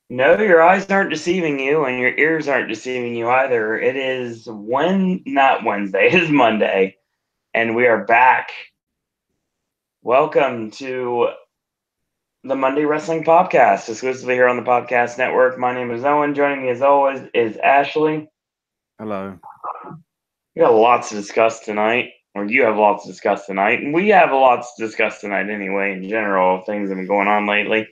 No, your eyes aren't deceiving you, and your ears aren't deceiving you either. It is not Wednesday, it is Monday, and we are back. Welcome to the Monday Wrestling Podcast, exclusively here on the Podcast Network. My name is Owen. Joining me as always is Ashley. Hello. We got lots to discuss tonight, or you have lots to discuss tonight, and we have lots to discuss tonight anyway, in general, things that have been going on lately.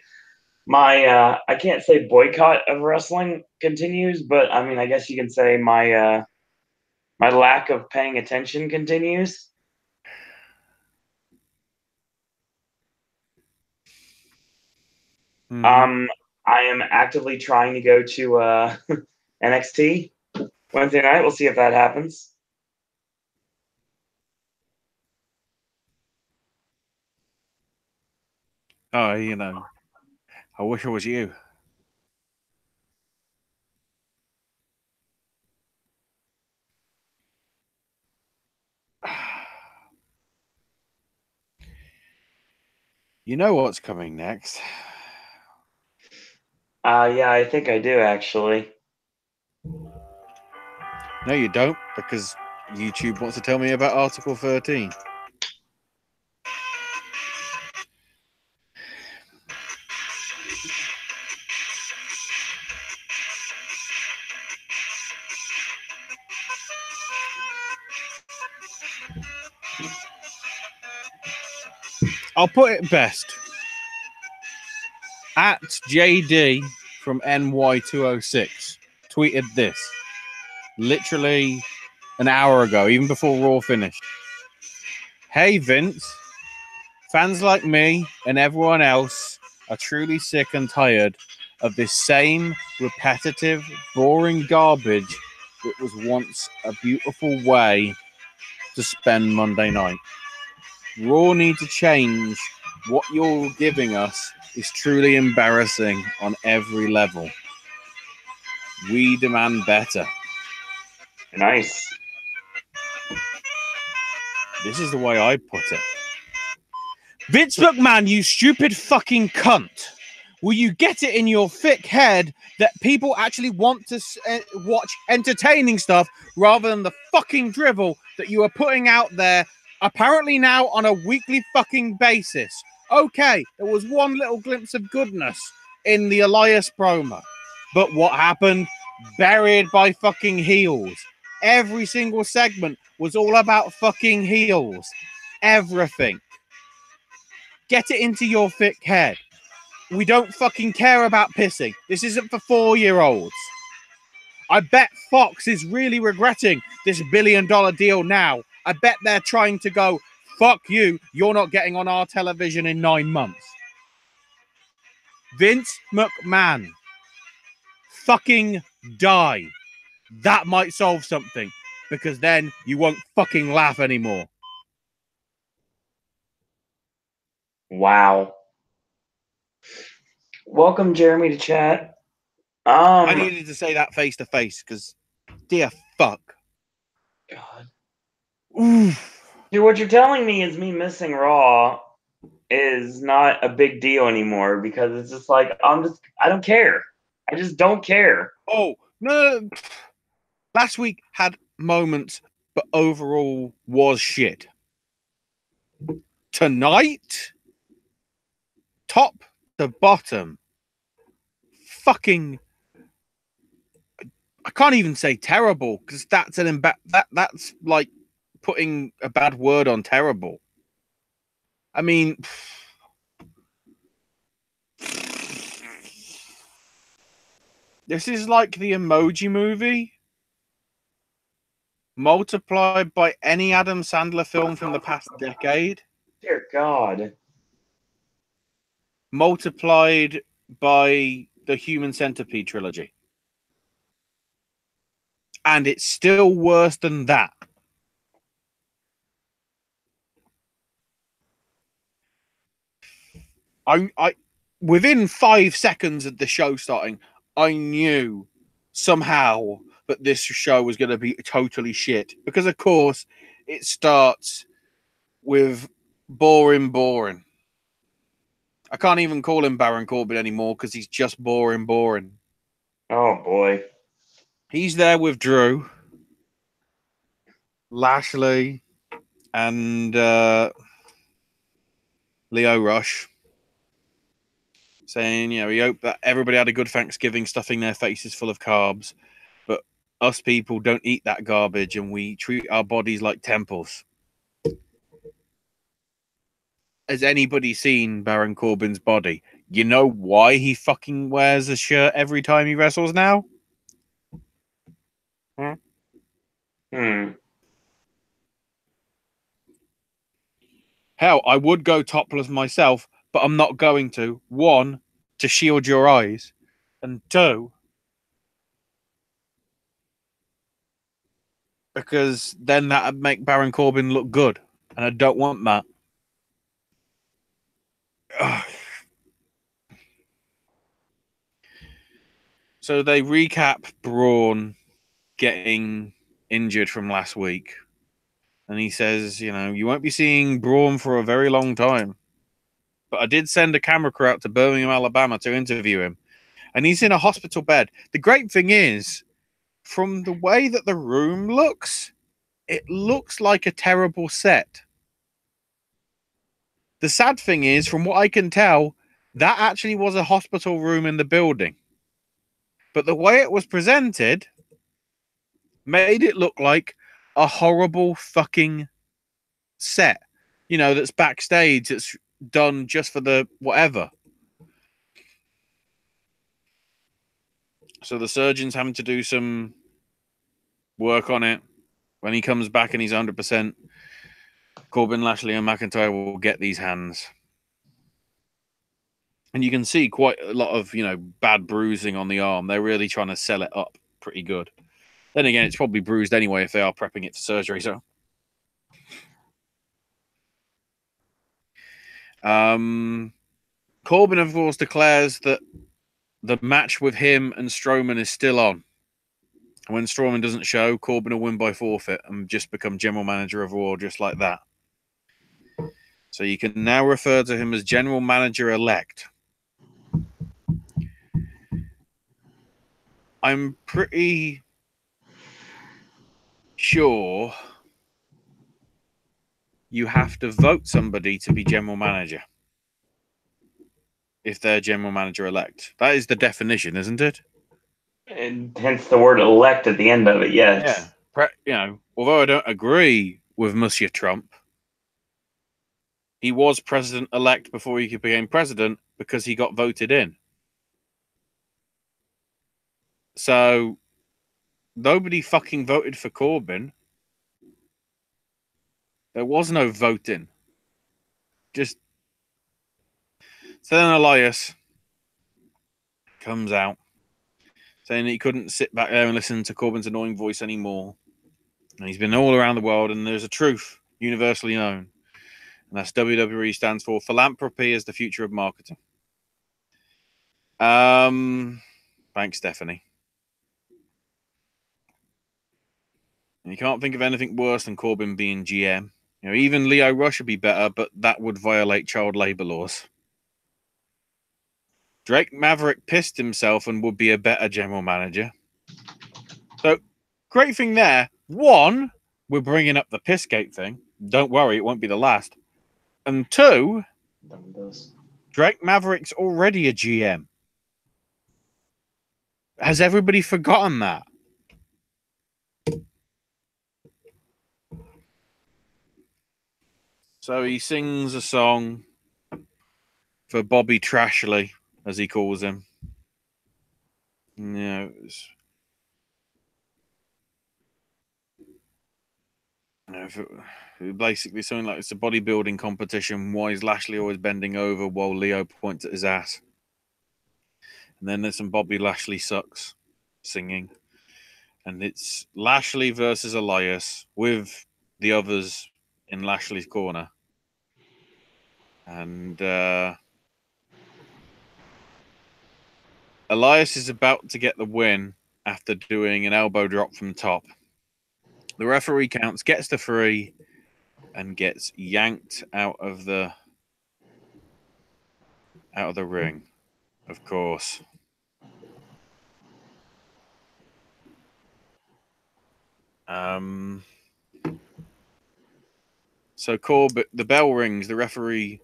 My I can't say boycott of wrestling continues, but I mean I guess you can say my lack of paying attention continues. Mm-hmm. I am actively trying to go to NXT Wednesday night. We'll see if that happens. Oh, I wish it was you. You know what's coming next? Yeah, I think I do actually. No, you don't, because YouTube wants to tell me about Article 13. I'll put it best. At JD from NY206 tweeted this literally an hour ago, even before Raw finished. Hey, Vince. Fans like me and everyone else are truly sick and tired of this same repetitive, boring garbage that was once a beautiful way to spend Monday night. Raw need to change. What you're giving us is truly embarrassing on every level. We demand better. Nice. This is the way I put it. Vince McMahon, you stupid fucking cunt. Will you get it in your thick head that people actually want to watch entertaining stuff rather than the fucking drivel that you are putting out there, apparently now on a weekly fucking basis? Okay, there was one little glimpse of goodness in the Elias promo. But what happened? Buried by fucking heels. Every single segment was all about fucking heels. Everything. Get it into your thick head. We don't fucking care about pissing. This isn't for 4-year-olds. I bet Fox is really regretting this $1 billion deal now. I bet they're trying to go, fuck you, you're not getting on our television in 9 months. Vince McMahon, fucking die. That might solve something, because then you won't fucking laugh anymore. Wow. Welcome, Jeremy, to chat. I needed to say that face to face because, dear fuck. God. Oof. Dude, what you're telling me is me missing Raw is not a big deal anymore because it's just like I don't care. I just don't care. Oh, no. Last week had moments, but overall was shit. Tonight, top to bottom, fucking, I can't even say terrible because that's that's like putting a bad word on terrible. I mean, this is like the Emoji Movie multiplied by any Adam Sandler film from the past decade. Dear God. Multiplied by the Human Centipede trilogy. And it's still worse than that. I within 5 seconds of the show starting, I knew somehow that this show was going to be totally shit. Because, of course, it starts with boring. I can't even call him Baron Corbin anymore because he's just boring. Oh boy. He's there with Drew, Lashley, and Leo Rush, saying, you know, he hoped that everybody had a good Thanksgiving, stuffing their faces full of carbs, but us people don't eat that garbage and we treat our bodies like temples. Has anybody seen Baron Corbin's body? You know why he fucking wears a shirt every time he wrestles now? Hell, I would go topless myself, but I'm not going to. One, to shield your eyes, and two, because then that would make Baron Corbin look good, and I don't want that. Ugh. So they recap Braun getting injured from last week, and he says, you know, you won't be seeing Braun for a very long time. But I did send a camera crew out to Birmingham, Alabama to interview him, and he's in a hospital bed. The great thing is, from the way that the room looks, it looks like a terrible set. The sad thing is, from what I can tell, that actually was a hospital room in the building. But the way it was presented made it look like a horrible fucking set. You know, that's backstage, that's done just for the whatever. So the surgeon's having to do some work on it. When he comes back and he's 100%, Corbin, Lashley, and McIntyre will get these hands. And you can see quite a lot of, you know, bad bruising on the arm. They're really trying to sell it up pretty good. Then again, it's probably bruised anyway if they are prepping it for surgery. So, Corbin, of course, declares that the match with him and Strowman is still on. When Strowman doesn't show, Corbin will win by forfeit and just become general manager of Raw just like that. So you can now refer to him as general manager elect. I'm pretty sure you have to vote somebody to be general manager if they're general manager elect. That is the definition, isn't it? And hence the word elect at the end of it, yes. Yeah. You know, although I don't agree with Monsieur Trump, he was president-elect before he became president because he got voted in. So, nobody fucking voted for Corbin. There was no voting. Just... So then Elias comes out saying that he couldn't sit back there and listen to Corbin's annoying voice anymore. And he's been all around the world, and there's a truth universally known. And that's WWE stands for philanthropy as the future of marketing. Thanks, Stephanie. And you can't think of anything worse than Corbin being GM. You know, even Leo Rush would be better, but that would violate child labor laws. Drake Maverick pissed himself and would be a better general manager. So, great thing there. One, we're bringing up the Pissgate thing. Don't worry, it won't be the last. And two, Drake Maverick's already a GM. Has everybody forgotten that? So he sings a song for Bobby Trashley, as he calls him. Yeah, basically something like it's a bodybuilding competition. Why is Lashley always bending over while Leo points at his ass? And then there's some Bobby Lashley sucks singing. And it's Lashley versus Elias with the others in Lashley's corner. And Elias is about to get the win after doing an elbow drop from top. The referee counts, gets the 3, and gets yanked out of the out of the ring, of course. So Corbett, the bell rings. The referee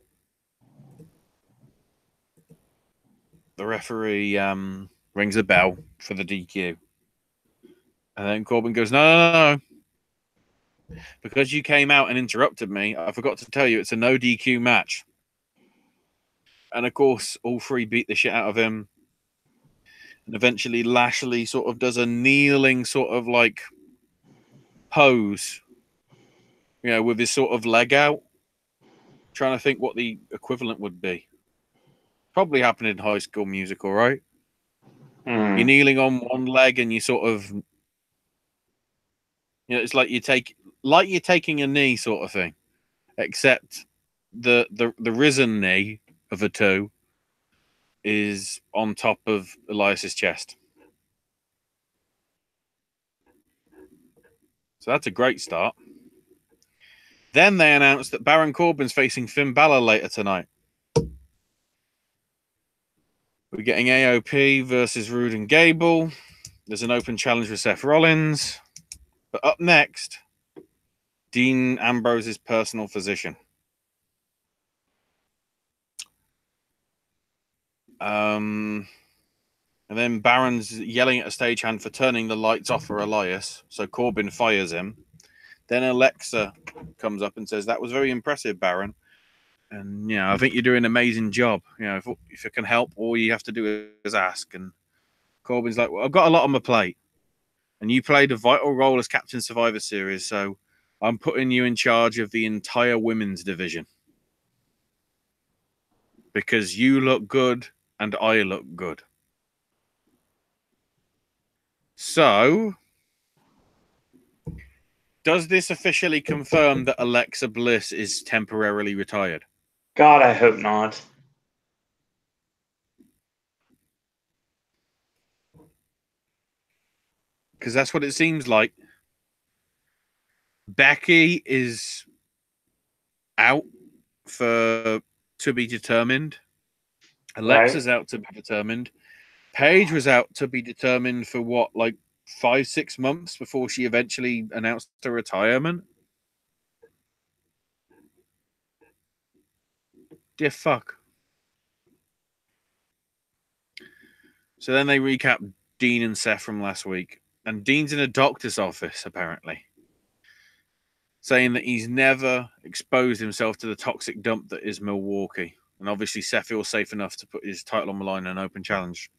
rings the bell for the DQ, and then Corbin goes, "No, because you came out and interrupted me. I forgot to tell you it's a no DQ match." And of course, all three beat the shit out of him. And eventually Lashley sort of does a kneeling sort of like pose, with his sort of leg out. Trying to think what the equivalent would be. Probably happened in High School Musical, right? You're kneeling on one leg and you sort of, it's like you're taking a knee sort of thing, except the risen knee of the two is on top of Elias's chest. So that's a great start. Then they announced that Baron Corbin's facing Finn Balor later tonight. We're getting AOP versus Rude and Gable. There's an open challenge with Seth Rollins. But up next, Dean Ambrose's personal physician. And then Baron's yelling at a stagehand for turning the lights off for Elias. So Corbin fires him. Then Alexa comes up and says, "That was very impressive, Baron. And, I think you're doing an amazing job. If it can help, all you have to do is ask." And Corbin's like, "Well, I've got a lot on my plate. And you played a vital role as Captain Survivor Series, so I'm putting you in charge of the entire women's division. Because you look good and I look good." So, does this officially confirm that Alexa Bliss is temporarily retired? God, I hope not. Because that's what it seems like. Becky is out for to be determined. Alexa's out to be determined. Paige was out to be determined for what, like 5-6 months before she eventually announced her retirement? Dear fuck. So then they recap Dean and Seth from last week. And Dean's in a doctor's office, apparently, saying that he's never exposed himself to the toxic dump that is Milwaukee. And obviously Seth feels safe enough to put his title on the line in an open challenge.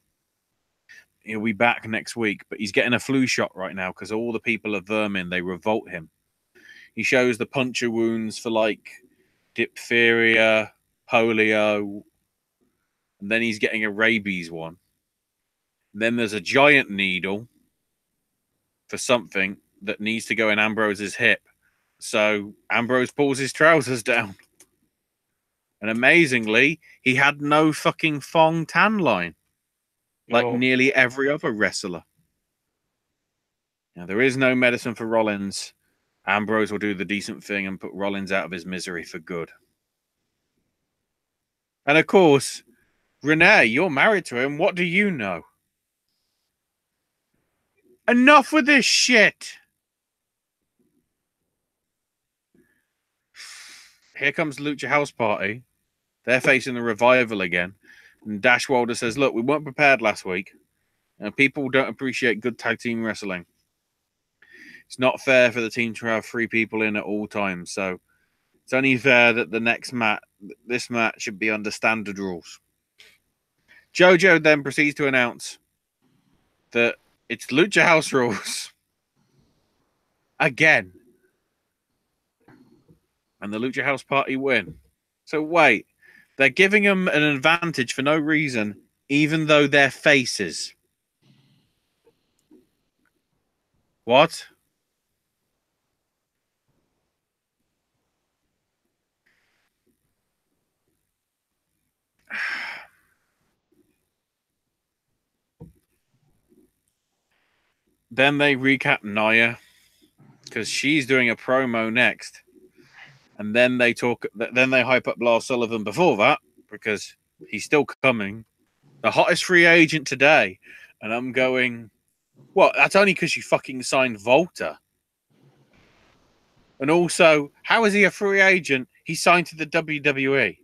He'll be back next week, but he's getting a flu shot right now because all the people are vermin. They revolt him. He shows the puncture wounds for like diphtheria, polio, and then he's getting a rabies one. And then there's a giant needle for something that needs to go in Ambrose's hip. So Ambrose pulls his trousers down. And amazingly, he had no fucking thong tan line. Like nearly every other wrestler. Now, there is no medicine for Rollins. Ambrose will do the decent thing and put Rollins out of his misery for good. And of course, Renee, you're married to him. What do you know? Enough with this shit. Here comes the Lucha House Party. They're facing the Revival again. And Dash Wilder says, "Look, we weren't prepared last week. And people don't appreciate good tag team wrestling. It's not fair for the team to have 3 people in at all times. So it's only fair that this match should be under standard rules." Jojo then proceeds to announce that it's Lucha House rules. Again. And the Lucha House Party win. So wait. They're giving them an advantage for no reason, even though they're faces. What? Then they recap Nia because she's doing a promo next. And then they hype up Lars Sullivan before that because He's still coming. The hottest free agent today. And I'm going, well, that's only because you fucking signed Volta. And also, how is he a free agent? He signed to the WWE.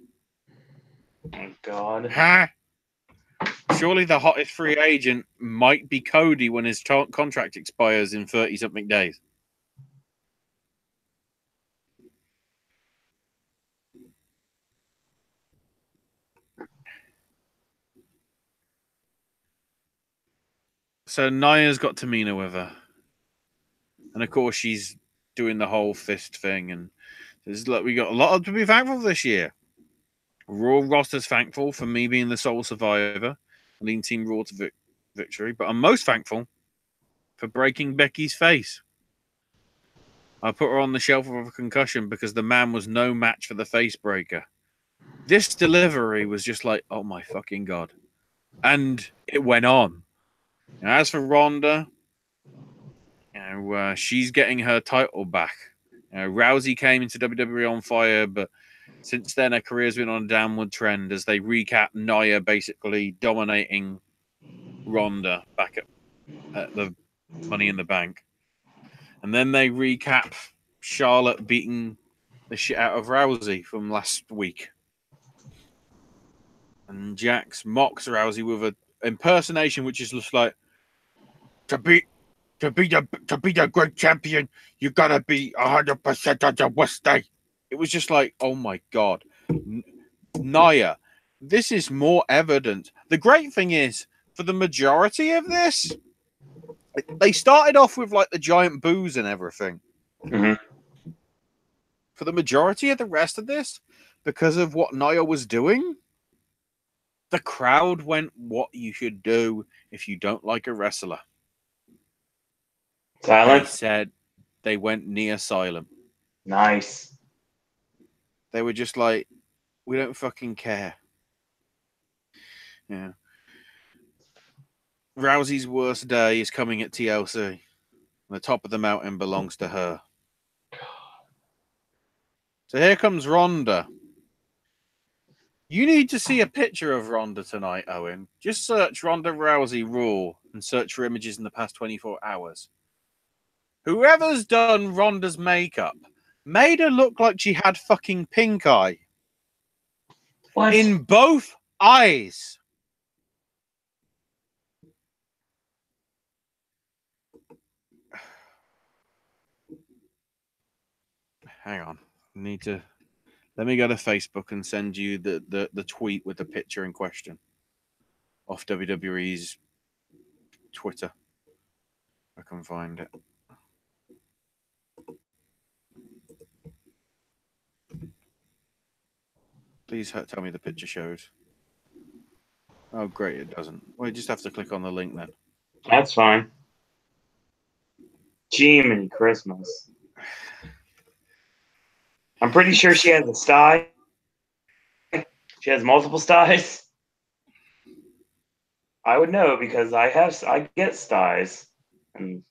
Oh, God. Huh? Surely the hottest free agent might be Cody when his contract expires in 30-something days. So Naya's got Tamina with her. And of course, she's doing the whole fist thing. And look, we got a lot to be thankful for this year. Raw roster's thankful for me being the sole survivor, leading Team Raw to victory. But I'm most thankful for breaking Becky's face. I put her on the shelf of a concussion because the man was no match for the face breaker. This delivery was just like, oh my fucking God. And it went on. Now, as for Ronda, she's getting her title back. Rousey came into WWE on fire, but since then her career's been on a downward trend as they recap Nia basically dominating Ronda back at the Money in the Bank. And then they recap Charlotte beating the shit out of Rousey from last week. And Jax mocks Rousey with an impersonation which is just like, to be the great champion, you gotta be 100% on the worst day. It was just like, oh my God. Nia, this is more evident. The great thing is, for the majority of this, they started off with like the giant boos and everything. Mm-hmm. For the majority of the rest of this, because of what Nia was doing, the crowd went what you should do if you don't like a wrestler. Silent? They said they went near silent. Nice. They were just like, we don't fucking care. Yeah. Rousey's worst day is coming at TLC. The top of the mountain belongs to her. So here comes Ronda. You need to see a picture of Ronda tonight, Owen. Just search Ronda Rousey Raw and search for images in the past 24 hours. Whoever's done Ronda's makeup made her look like she had fucking pink eye. What? In both eyes. Hang on. Let me go to Facebook and send you the tweet with the picture in question off WWE's Twitter. I can find it. Please tell me the picture shows. Oh, great, it doesn't. Well, you just have to click on the link then. That's fine. Jiminy Christmas. I'm pretty sure she has a sty. She has multiple sties. I would know because I get sties, and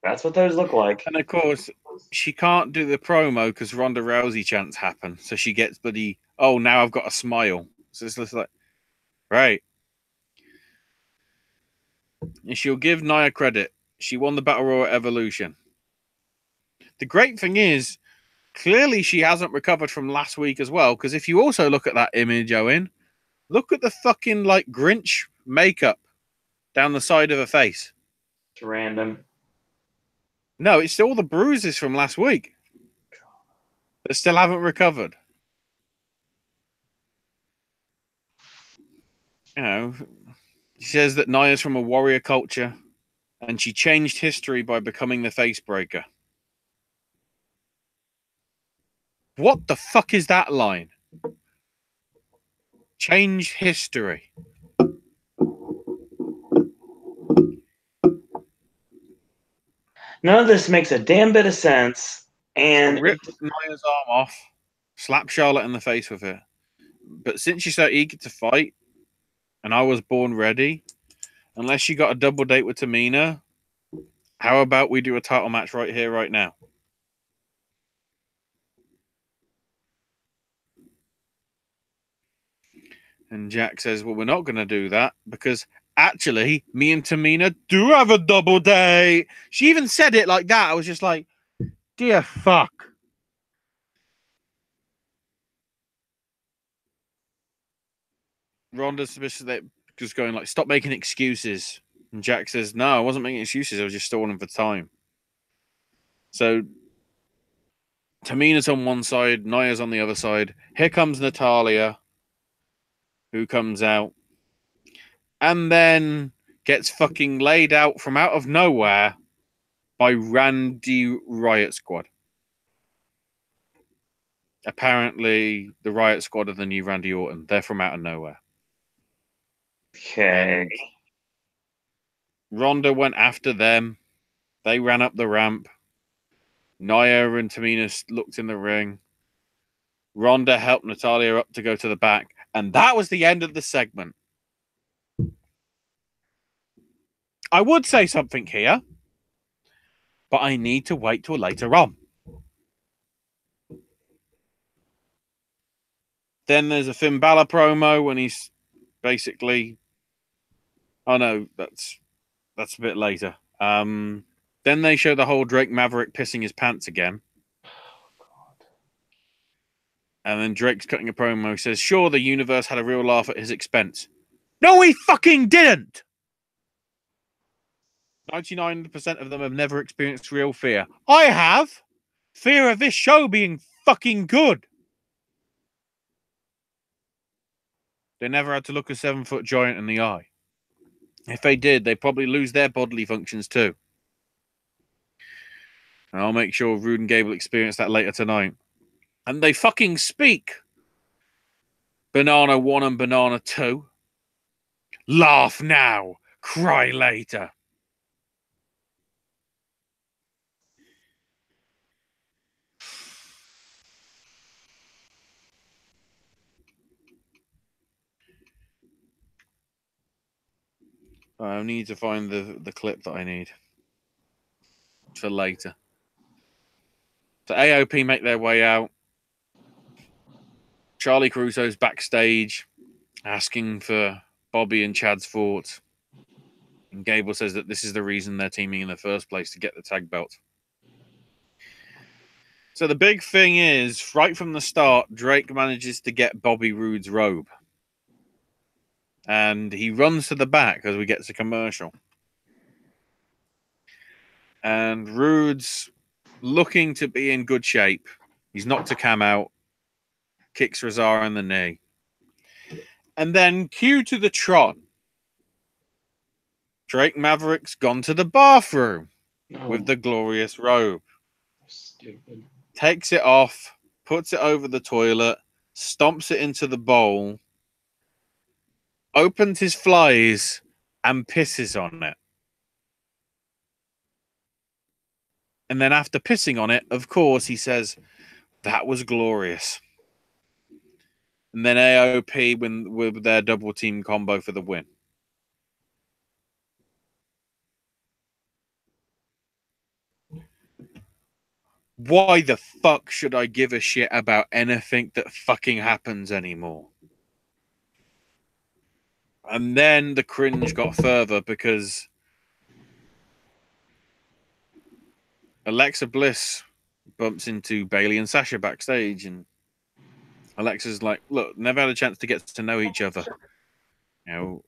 that's what those look like. And of course, she can't do the promo because Ronda Rousey chants happen, so she gets bloody. Oh, now I've got a smile. So it's just like, right. And she'll give Nia credit. She won the Battle Royal Evolution. The great thing is, clearly she hasn't recovered from last week as well, because if you also look at that image, Owen, look at the fucking like Grinch makeup down the side of her face. It's random. No, it's still the bruises from last week that still haven't recovered. You know, she says that Nia's from a warrior culture and she changed history by becoming the face breaker. What the fuck is that line? Change history. None of this makes a damn bit of sense. And Rip Nia's arm off, slap Charlotte in the face with it. But since you're so eager to fight, and I was born ready, unless you got a double date with Tamina, how about we do a title match right here, right now? And Jack says, well, we're not going to do that because actually, me and Tamina do have a double date. She even said it like that. I was just like, dear fuck. Ronda's suspicious that just going like, stop making excuses. And Jack says, no, I wasn't making excuses. I was just stalling for time. So Tamina's on one side, Naya's on the other side. Here comes Natalya, who comes out and then gets fucking laid out from out of nowhere by Randy Riot Squad. Apparently, the Riot Squad are the new Randy Orton. They're from out of nowhere. Okay. And Ronda went after them. They ran up the ramp. Nia and Tamina looked in the ring. Ronda helped Natalya up to go to the back. And that was the end of the segment. I would say something here, but I need to wait till later on. Then there's a Finn Balor promo when he's basically... Oh, no, that's a bit later. Then they show the whole Drake Maverick pissing his pants again. And then Drake's cutting a promo, says, sure, the universe had a real laugh at his expense. No, he fucking didn't! 99% of them have never experienced real fear. I have! Fear of this show being fucking good. They never had to look a 7-foot giant in the eye. If they did, they'd probably lose their bodily functions too. And I'll make sure Rude and Gable experience that later tonight. And they fucking speak. Banana 1 and Banana 2. Laugh now, cry later. I need to find the clip that I need for later. So AOP make their way out. Charlie Caruso's backstage asking for Bobby and Chad's thoughts. And Gable says that this is the reason they're teaming in the first place, to get the tag belt. So the big thing is, right from the start, Drake manages to get Bobby Roode's robe. And he runs to the back as we get to commercial. And Roode's looking to be in good shape. He's knocked a cam out, kicks Razar in the knee. And then cue to the Tron. Drake Maverick's gone to the bathroom with the glorious robe. Stupid. Takes it off, puts it over the toilet, stomps it into the bowl, opens his flies, and pisses on it. And then after pissing on it, of course, he says, that was glorious. And then AOP with their double team combo for the win. Why the fuck should I give a shit about anything that fucking happens anymore? And then the cringe got further because Alexa Bliss bumps into Bayley and Sasha backstage, and Alexa's like, look, never had a chance to get to know each other. You know,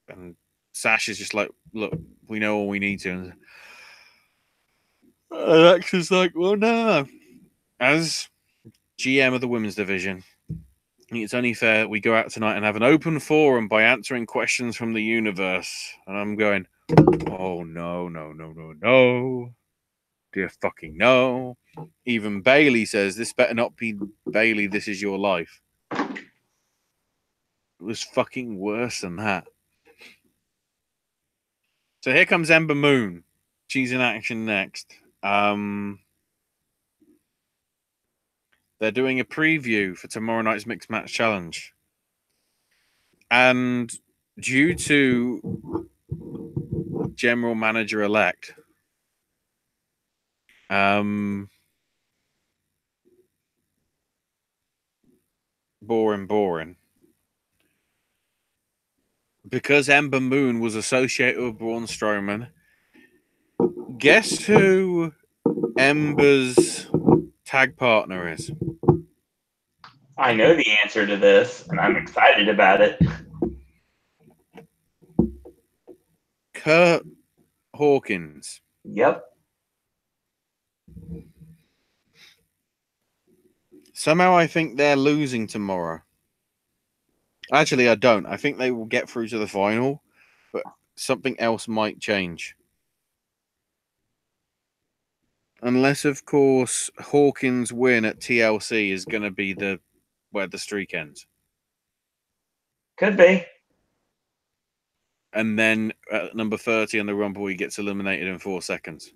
and Sasha's just like, look, we know all we need to. And Alexa's like, well, no. As GM of the women's division, I think it's only fair we go out tonight and have an open forum by answering questions from the universe. And I'm going, oh, no. Dear fucking no. Even Bayley says, this better not be Bayley, this is your life. It was fucking worse than that. So here comes Ember Moon. She's in action next. They're doing a preview for tomorrow night's Mixed Match Challenge. And due to General Manager-elect, boring. because Ember Moon was associated with Braun Strowman, guess who Ember's tag partner is? I know the answer to this, and I'm excited about it. Kurt Hawkins. Yep. Somehow I think they're losing tomorrow. Actually, I don't. I think they will get through to the final, but something else might change. Unless, of course, Hawkins' win at TLC is going to be where the streak ends. Could be. And then at number 30 on the Rumble, he gets eliminated in 4 seconds.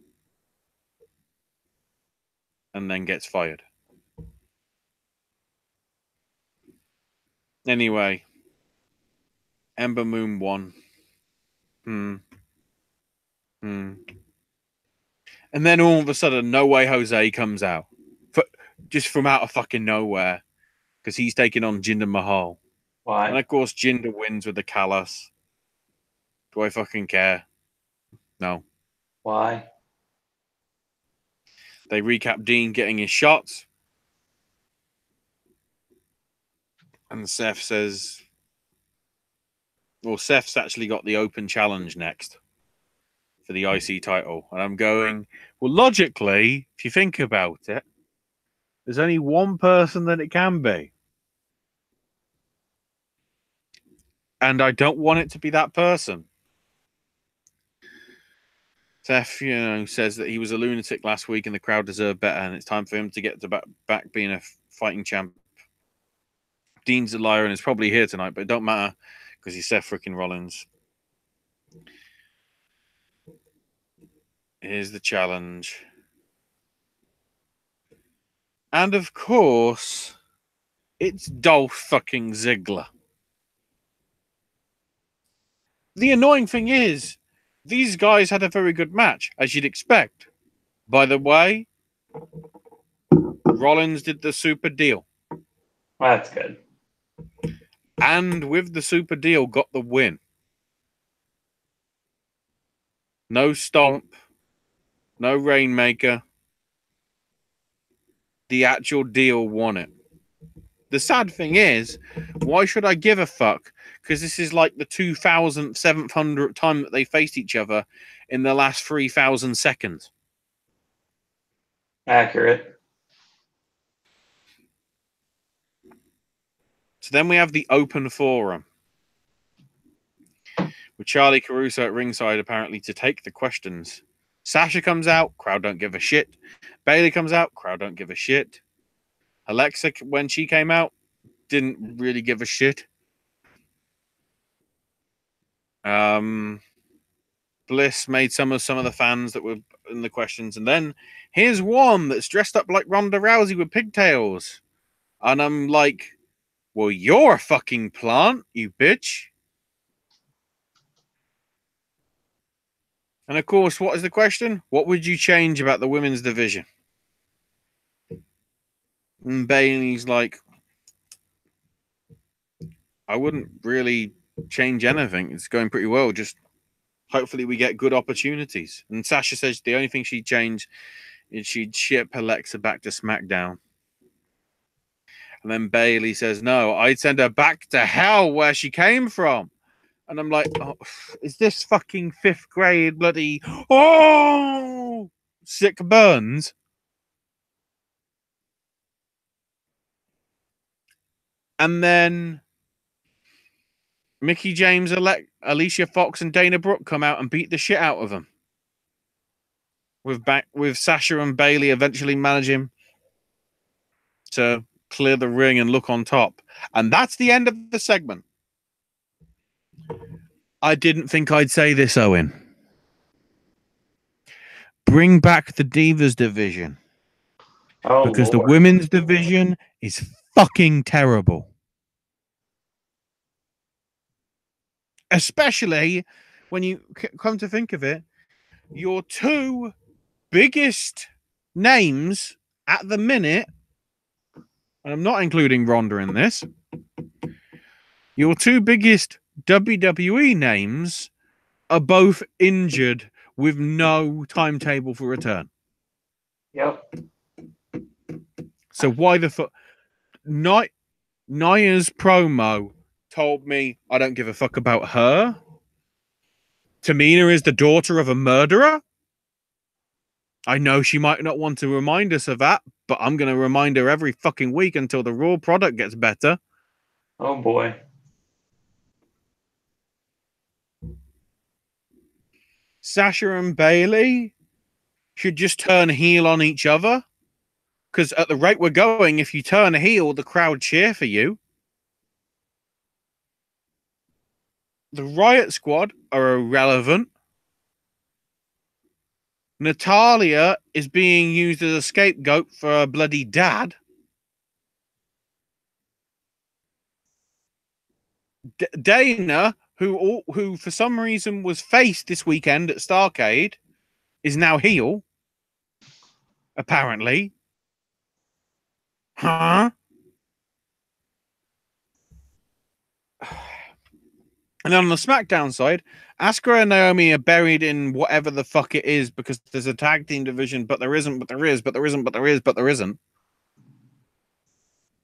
And then gets fired. Anyway, Ember Moon won. And then all of a sudden, No Way Jose comes out. Just from out of fucking nowhere. Because he's taking on Jinder Mahal. Why? And of course, Jinder wins with the Callas. Do I fucking care? No. Why? They recap Dean getting his shots. And Seth says... Well, Seth's actually got the open challenge next for the IC title. And I'm going, well, logically, if you think about it, there's only one person that it can be. And I don't want it to be that person. Seth, says that he was a lunatic last week and the crowd deserved better, and it's time for him to get to back being a fighting champ. Dean's a liar and is probably here tonight, but it don't matter because he's Seth freaking Rollins. Here's the challenge. And of course, it's Dolph fucking Ziggler. The annoying thing is, these guys had a very good match, as you'd expect. By the way, Rollins did the super deal. That's good. And with the super deal, got the win. No stomp. No Rainmaker. The actual deal won it. The sad thing is, why should I give a fuck? Because this is like the 2,700th time that they faced each other in the last 3,000 seconds. Accurate. So then we have the open forum. With Charlie Caruso at ringside apparently to take the questions. Sasha comes out, crowd don't give a shit. Bayley comes out, crowd don't give a shit. Alexa, when she came out, didn't really give a shit. Bliss made some of the fans that were in the questions. And then here's one that's dressed up like Ronda Rousey with pigtails. And I'm like, well, you're a fucking plant, you bitch. And of course, what is the question? What would you change about the women's division? And Bayley's like, I wouldn't really change anything. It's going pretty well. Just hopefully we get good opportunities. And Sasha says the only thing she'd change is she'd ship Alexa back to SmackDown. And then Bayley says, no, I'd send her back to hell where she came from. And I'm like, oh, is this fucking 5th grade bloody, sick burns? And then Mickey James, Alicia Fox, and Dana Brooke come out and beat the shit out of them. With Sasha and Bayley eventually managing to clear the ring and look on top. And that's the end of the segment. I didn't think I'd say this, Owen. Bring back the Divas division. Oh, because Lord. the women's division is fucking terrible. Especially when you come to think of it, your two biggest names at the minute, and I'm not including Ronda in this, your two biggest WWE names are both injured with no timetable for return. Yep. So why the fuck? Naya's promo told me I don't give a fuck about her. Tamina is the daughter of a murderer. I know she might not want to remind us of that, but I'm going to remind her every fucking week until the Raw product gets better. Oh boy. Sasha and Bailey should just turn heel on each other. Because at the rate we're going, if you turn heel, the crowd cheer for you. The Riot Squad are irrelevant. Natalia is being used as a scapegoat for a bloody dad. Dana, who for some reason was faced this weekend at Starrcade, is now heel. Apparently. Huh? And then on the SmackDown side, Asuka and Naomi are buried in whatever the fuck it is because there's a tag team division, but there isn't, but there is, but there isn't, but there is, but there isn't.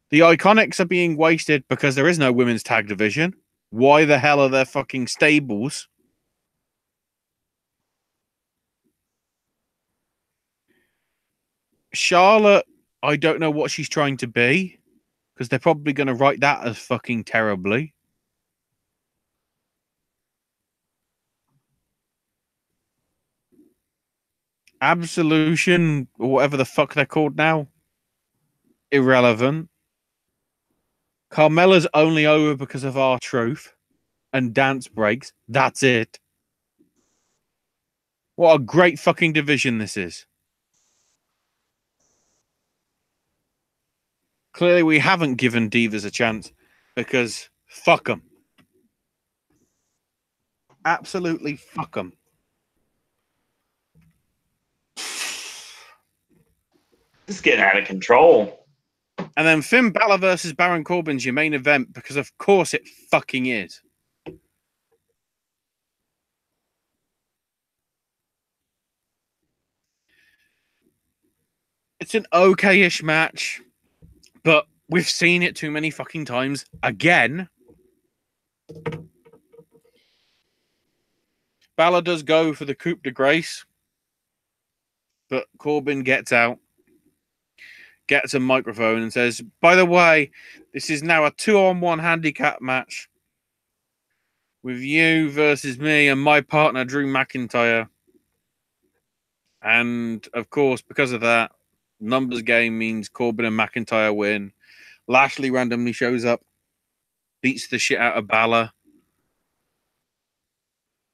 The Iconics are being wasted because there is no women's tag division. Why the hell are there fucking stables? Charlotte, I don't know what she's trying to be because they're probably going to write that as fucking terribly. Absolution, or whatever the fuck they're called now, irrelevant. Carmella's only over because of R-Truth and dance breaks. That's it. What a great fucking division this is. Clearly, we haven't given Divas a chance because fuck them. Absolutely fuck them. This is getting out of control. And then Finn Balor versus Baron Corbin's your main event because of course it fucking is. It's an okay-ish match, but we've seen it too many fucking times again. Balor does go for the coup de grace, but Corbin gets out, gets a microphone and says, by the way, this is now a 2-on-1 handicap match with you versus me and my partner, Drew McIntyre. And, of course, because of that, numbers game means Corbin and McIntyre win. Lashley randomly shows up, beats the shit out of Balor.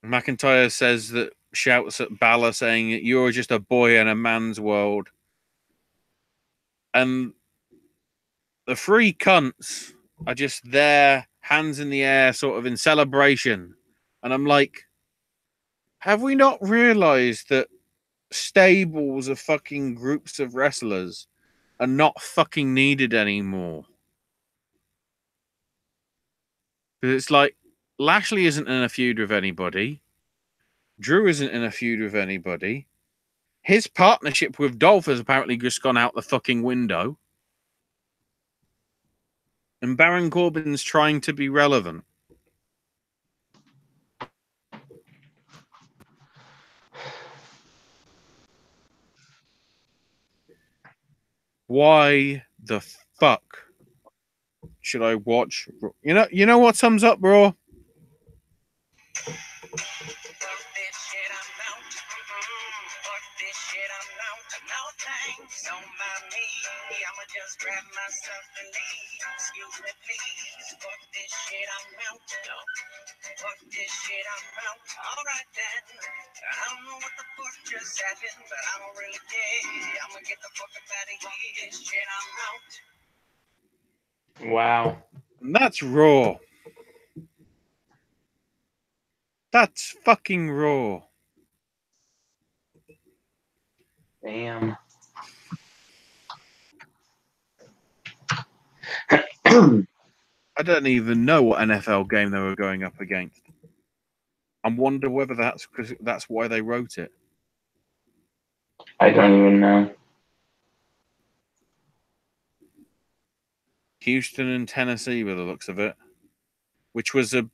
McIntyre says that, shouts at Balor saying, you're just a boy in a man's world. And the three cunts are just there, hands in the air, sort of in celebration. And I'm like, have we not realized that stables of fucking groups of wrestlers are not fucking needed anymore? Because it's like, Lashley isn't in a feud with anybody. Drew isn't in a feud with anybody. His partnership with Dolph has apparently just gone out the fucking window. And Baron Corbin's trying to be relevant. Why the fuck should I watch? You know what sums up Raw? Wow. And that's Raw. That's fucking Raw. Damn. I don't even know what NFL game they were going up against. I wonder whether that's because that's why they wrote it. I don't even know. Houston and Tennessee, by the looks of it, which was a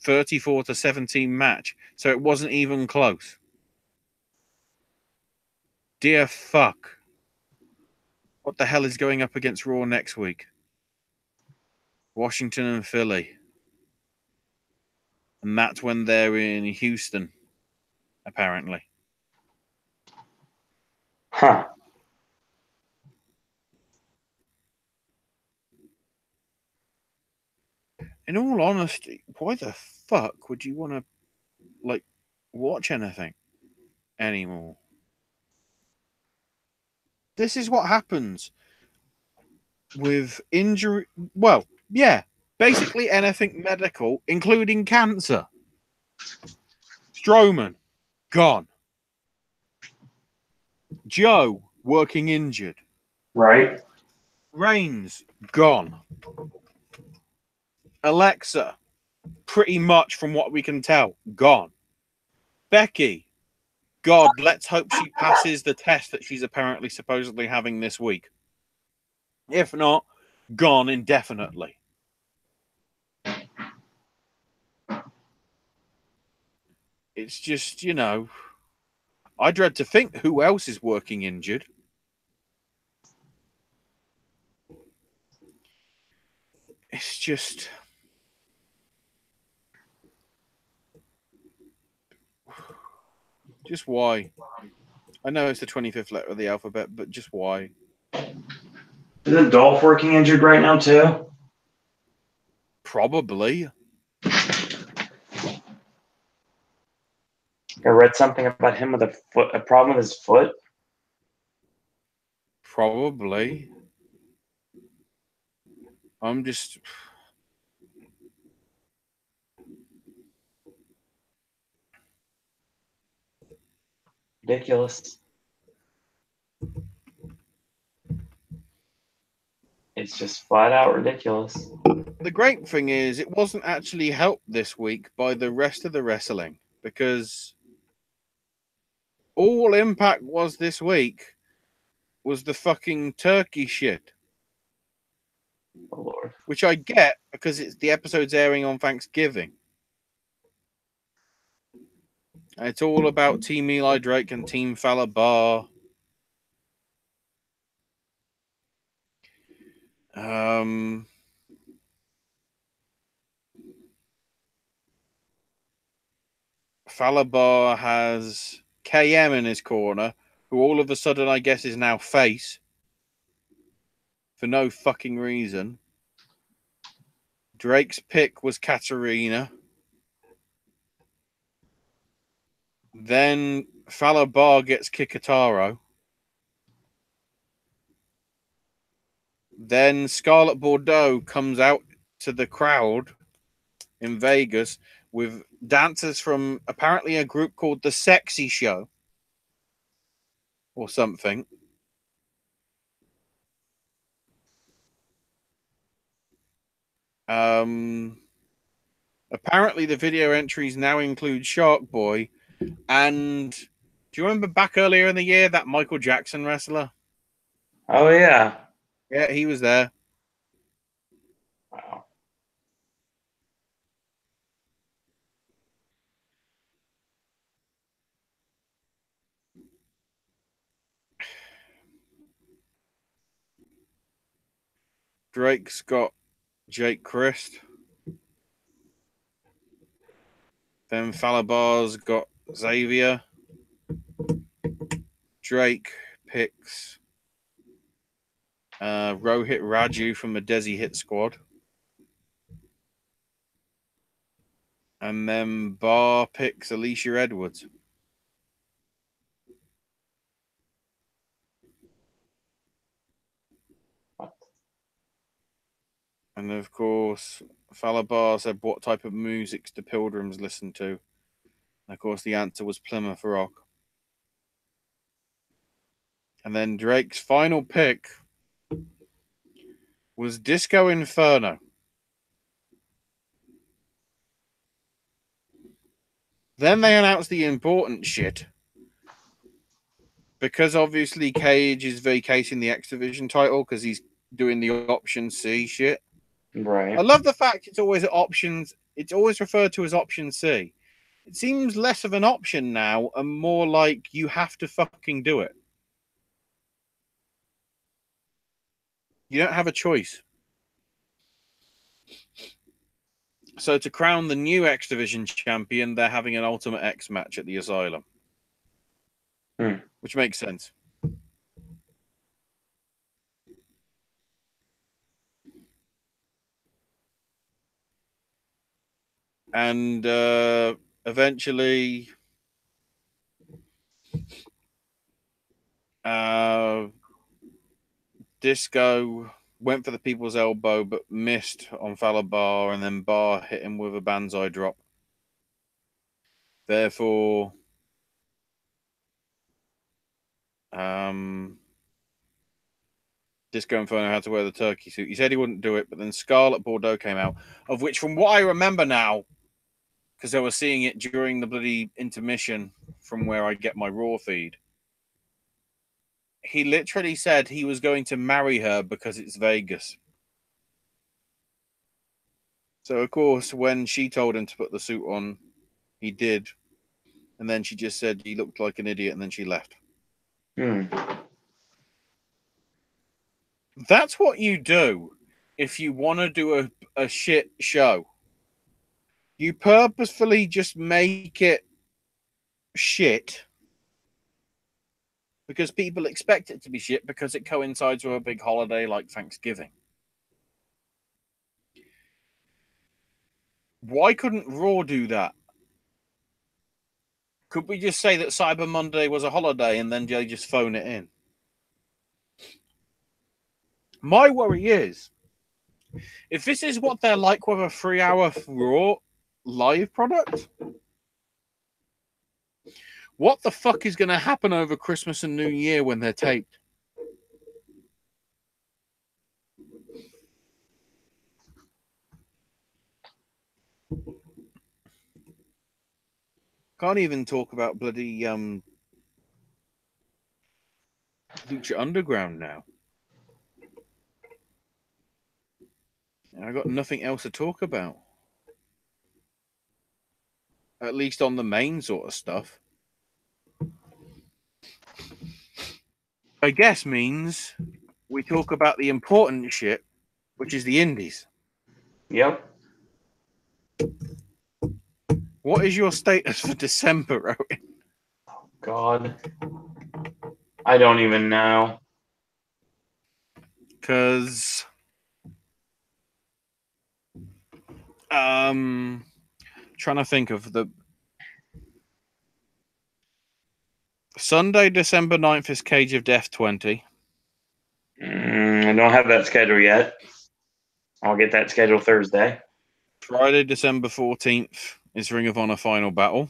34-17 match, so it wasn't even close. Dear fuck. What the hell is going up against Raw next week? Washington and Philly. And that's when they're in Houston, apparently. Huh. In all honesty, why the fuck would you want to, like, watch anything anymore? This is what happens with injury. Well, yeah, basically anything medical, including cancer. Strowman, gone. Joe, working injured. Right? Reigns, gone. Alexa, pretty much from what we can tell, gone. Becky, God, let's hope she passes the test that she's apparently supposedly having this week. If not, gone indefinitely. It's just, you know, I dread to think who else is working injured. It's just... Just why? I know it's the 25th letter of the alphabet, but just why? Isn't Dolph working injured right now, too? Probably. I read something about him with a problem with his foot. Probably. I'm just... Ridiculous. It's just flat out ridiculous. The great thing is, it wasn't actually helped this week by the rest of the wrestling, because all Impact was this week was the fucking turkey shit. Oh, Lord. Which I get, because it's the episode's airing on Thanksgiving. And it's all about Team Eli Drake and Team Fallah Bar. Fallah Bar has KM in his corner, who all of a sudden I guess is now face. For no fucking reason. Drake's pick was Katarina. Then Fallah Bar gets Kikataro. Then Scarlett Bordeaux comes out to the crowd in Vegas with dancers from apparently a group called The Sexy Show or something. Apparently the video entries now include Shark Boy. And do you remember back earlier in the year that Michael Jackson wrestler? Oh, yeah. Yeah, he was there. Wow. Drake's got Jake Christ. Then Fallah Bar's got Xavier. Drake picks Rohit Raju from the Desi Hit Squad. And then Bar picks Alicia Edwards. And of course, Fallah Bar said, what type of music do pilgrims listen to? And of course, the answer was Plymouth Rock. And then Drake's final pick was Disco Inferno. Then they announced the important shit. Because obviously Cage is vacating the X Division title because he's doing the Option C shit. Right. I love the fact it's always options. It's always referred to as Option C. It seems less of an option now and more like you have to fucking do it. You don't have a choice. So to crown the new X Division champion, they're having an Ultimate X match at the Asylum. Which makes sense. And eventually Disco went for the people's elbow but missed on Fowler Bar, and then Bar hit him with a banzai drop. Therefore, Disco Inferno had to wear the turkey suit. He said he wouldn't do it, but then Scarlet Bordeaux came out, of which, from what I remember now, because I was seeing it during the bloody intermission from where I get my Raw feed, he literally said he was going to marry her because it's Vegas. So, of course, when she told him to put the suit on, he did. And then she just said he looked like an idiot, and then she left. That's what you do if you want to do a shit show. You purposefully just make it shit because people expect it to be shit because it coincides with a big holiday like Thanksgiving. Why couldn't Raw do that? Could we just say that Cyber Monday was a holiday and then they just phone it in? My worry is, if this is what they're like with a 3-hour Raw live product, what the fuck is going to happen over Christmas and New Year when they're taped? Can't even talk about bloody Lucha Underground now. I got nothing else to talk about. At least on the main sort of stuff. I guess means we talk about the important shit, which is the indies. Yep. What is your status for December, Rowan? Oh, God. I don't even know. Because trying to think of the Sunday, December 9th is Cage of Death 20. I don't have that schedule yet. I'll get that schedule Thursday. Friday, December 14th is Ring of Honor Final Battle.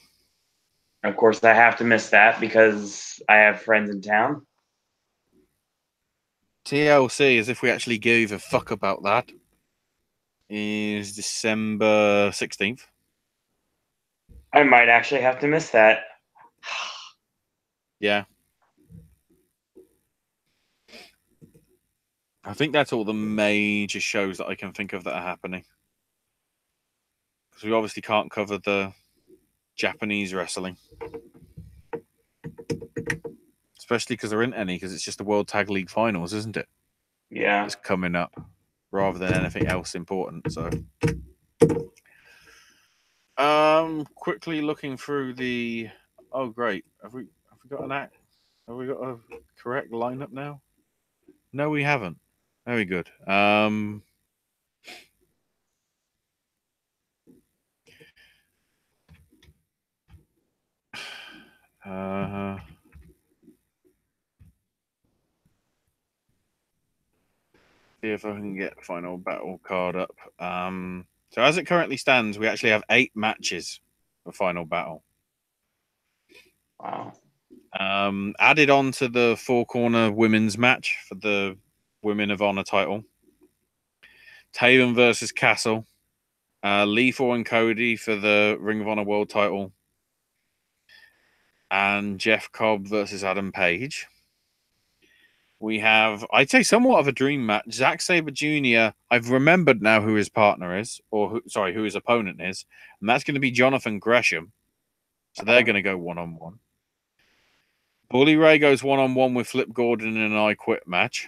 Of course, I have to miss that because I have friends in town. TLC, as if we actually gave a fuck about that, is December 16th. I might actually have to miss that. Yeah. I think that's all the major shows that I can think of that are happening. Because we obviously can't cover the Japanese wrestling. Especially because there isn't any, because it's just the World Tag League Finals, isn't it? Yeah. It's coming up rather than anything else important. So, quickly looking through the. Oh, great! Have we got an act? Have we got a correct lineup now? No, we haven't. Very good. See if I can get Final Battle card up. So as it currently stands, we actually have 8 matches for Final Battle. Wow. Added on to the 4-corner women's match for the Women of Honor title. Taven versus Castle. Lethal and Cody for the Ring of Honor World title. and Jeff Cobb versus Adam Page. We have, I'd say, somewhat of a dream match. Zack Sabre Jr. I've remembered now who his partner is, or who his opponent is, and that's going to be Jonathan Gresham. So they're going to go one-on-one. Bully Ray goes one-on-one with Flip Gordon in an I Quit match.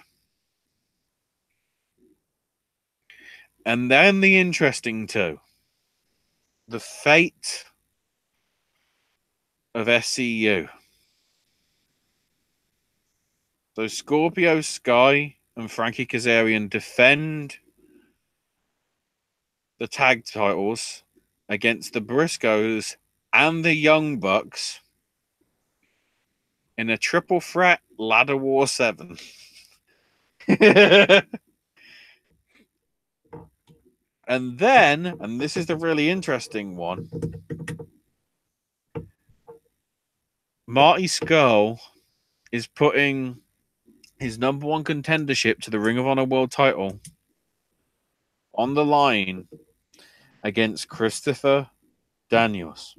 And then the interesting two. The fate of SCU. So Scorpio Sky and Frankie Kazarian defend the tag titles against the Briscoes and the Young Bucks in a triple threat ladder war 7. And then, and this is the really interesting one, Marty Scurll is putting his number one contendership to the Ring of Honor World title on the line against Christopher Daniels.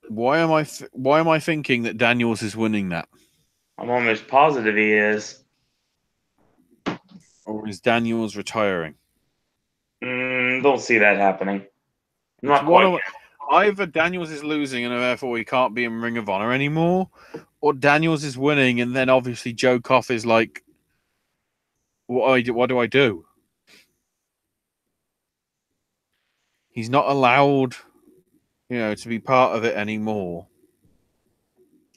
Why am I thinking that Daniels is winning that? I'm almost positive he is. Or is Daniels retiring? Don't see that happening. Not quite. Either Daniels is losing and therefore he can't be in Ring of Honor anymore, or Daniels is winning and then obviously Joe Koff is like, what do I do? He's not allowed, to be part of it anymore.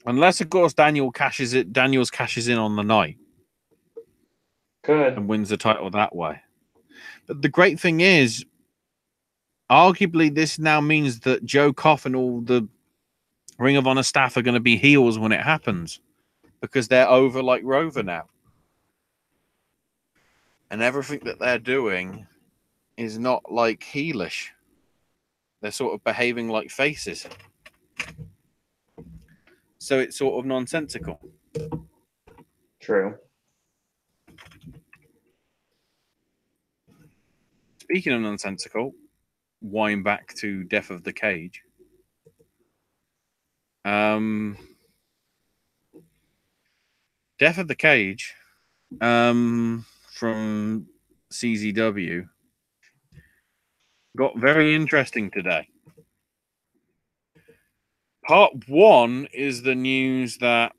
Unless, of course, Daniels cashes in on the night. Could. And wins the title that way. But the great thing is, arguably, this now means that Joe Koff and all the Ring of Honor staff are going to be heels when it happens. Because they're over like Rover now. And everything that they're doing is not like heelish. They're sort of behaving like faces. So it's sort of nonsensical. True. Speaking of nonsensical, wind back to Death of the Cage. Death of the Cage from CZW got very interesting today. Part 1 is the news that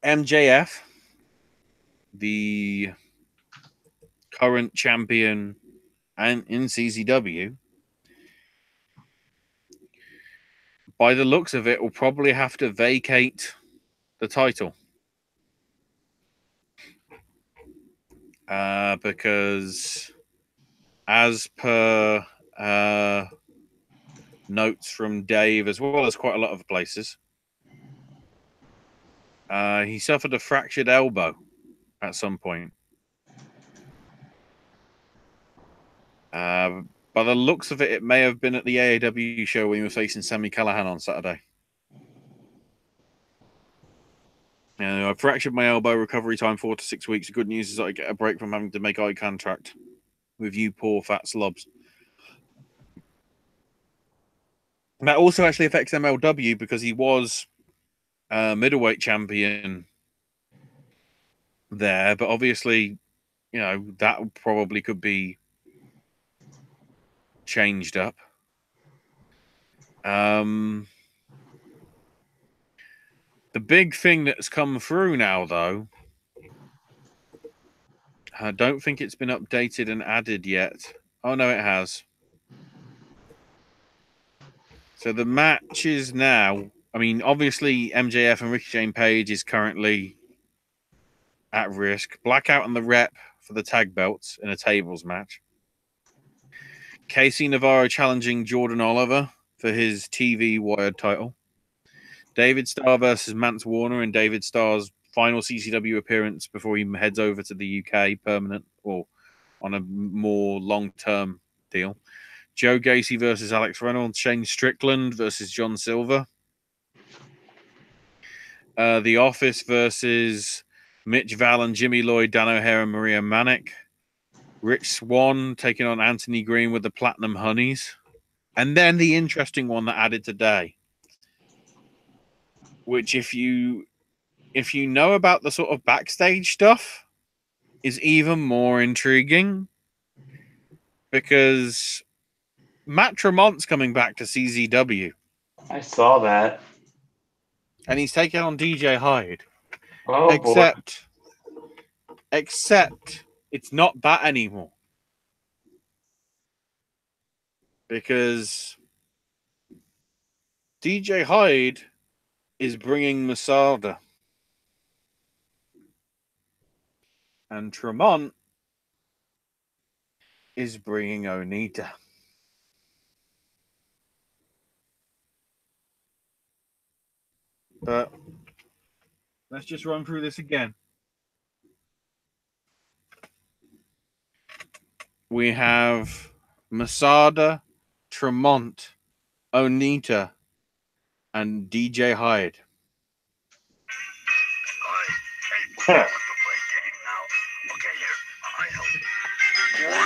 MJF, the current champion and in CZW, by the looks of it, will probably have to vacate the title. Because as per notes from Dave, as well as quite a lot of places, he suffered a fractured elbow at some point. By the looks of it, it may have been at the AAW show when he was facing Sami Callihan on Saturday. I fractured my elbow. Recovery time 4 to 6 weeks. The good news is that I get a break from having to make eye contact with you poor fat slobs. And that also actually affects MLW because he was middleweight champion there, but obviously, that probably could be changed up. The big thing that's come through now, though, I don't think it's been updated and added yet. Oh, no, it has. So the match is now, obviously MJF and Ricky Jane Page is currently at risk. Blackout and the Rep for the tag belts in a tables match. Casey Navarro challenging Jordan Oliver for his TV Wired title. David Starr versus Mance Warner in David Starr's final CCW appearance before he heads over to the UK permanent or on a more long-term deal. Joe Gacy versus Alex Reynolds. Shane Strickland versus John Silver. The Office versus Mitch Val and Jimmy Lloyd, Dan O'Hare and Maria Manic. Rich Swann taking on Anthony Green with the Platinum Honeys. And then the interesting one that added today, which if you know about the sort of backstage stuff, is even more intriguing, because Matt Tremont's coming back to CZW. I saw that. And he's taking on DJ Hyde. Oh, except it's not that anymore. Because DJ Hyde is bringing Masada. And Tremont is bringing Onita. But let's just run through this again. We have Masada, Tremont, Onita, and DJ Hyde. One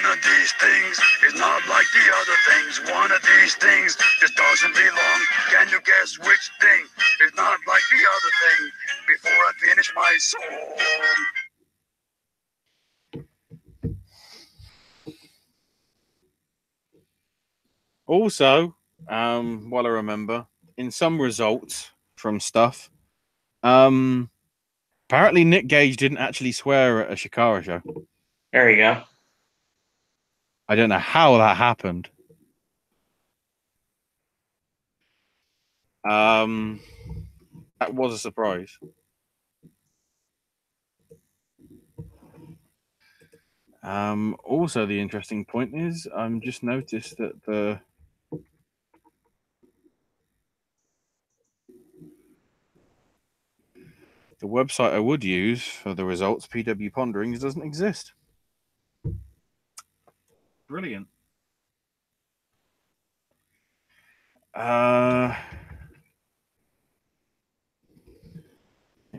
of these things is not like the other things. One of these things just doesn't belong. Can you guess which thing is not like the other thing before I finish my song? Also, while I remember, in some results from stuff, apparently Nick Gage didn't actually swear at a Shikara show. there you go. I don't know how that happened. That was a surprise. Also, the interesting point is, just noticed that the website I would use for the results, PW Ponderings, doesn't exist. Brilliant.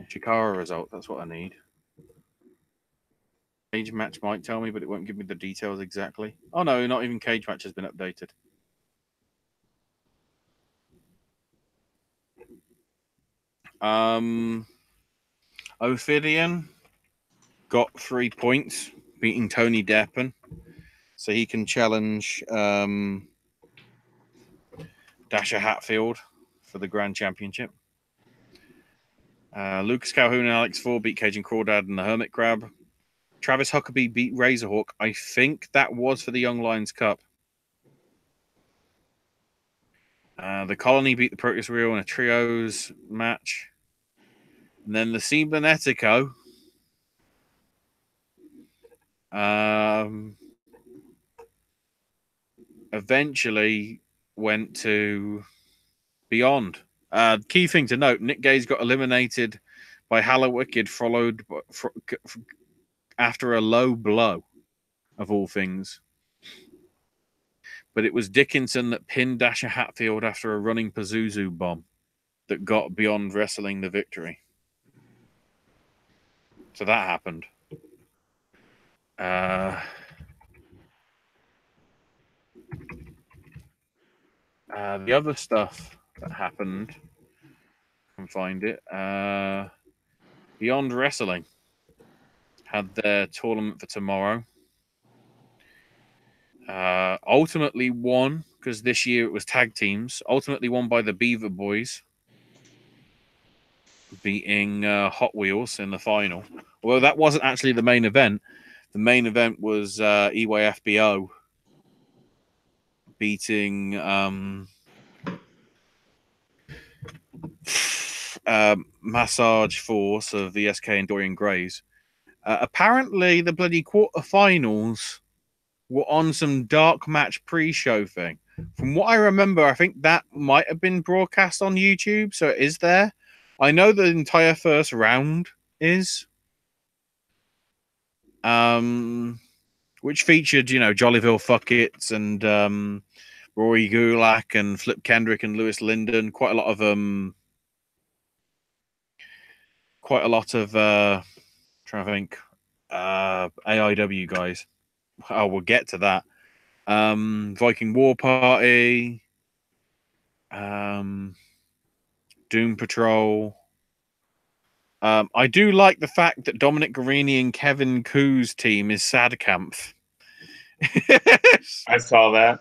Shikara result, that's what I need. Cage match might tell me, but it won't give me the details exactly. Oh no, not even cage match has been updated. Ophidian got 3 points, beating Tony Deppen, so he can challenge Dasher Hatfield for the Grand Championship. Lucas Calhoun and Alex Ford beat Cajun Crawdad and the Hermit Crab. Travis Huckabee beat Razorhawk. I think that was for the Young Lions Cup. The Colony beat the Proteus Real in a trios match. And then the Cibernetico eventually went to Beyond. Key thing to note, Nick Gage got eliminated by Hala Wicked, followed after a low blow, of all things. But it was Dickinson that pinned Dasher Hatfield after a running Pazuzu bomb that got Beyond Wrestling the victory. So that happened. The other stuff that happened, I can find it. Beyond Wrestling had their tournament for tomorrow. Ultimately won, because this year it was tag teams, ultimately won by the Beaver Boys, beating Hot Wheels in the final. Although that wasn't actually the main event. The main event was EYFBO beating Massage Force of VSK and Dorian Grays. Apparently, the bloody quarterfinals were on some dark match pre-show thing. From what I remember, I think that might have been broadcast on YouTube, so it is there. I know the entire first round is. Which featured, Jollyville Fuckets and Rory Gulak and Flip Kendrick and Lewis Linden. Quite a lot of trying to think, AIW guys. Oh, we'll get to that. Viking War Party, Doom Patrol. I do like the fact that Dominic Guarini and Kevin Koo's team is Sadkampf. I saw that.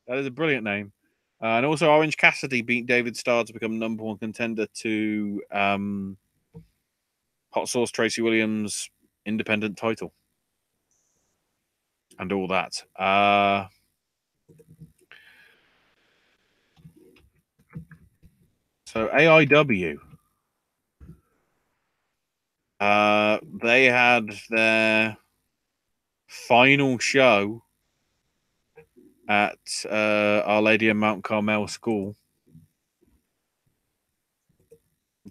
That is a brilliant name. And also Orange Cassidy beat David Starr to become number one contender to Hot Sauce Tracy Williams' independent title. And all that. So AIW. They had their final show at Our Lady of Mount Carmel School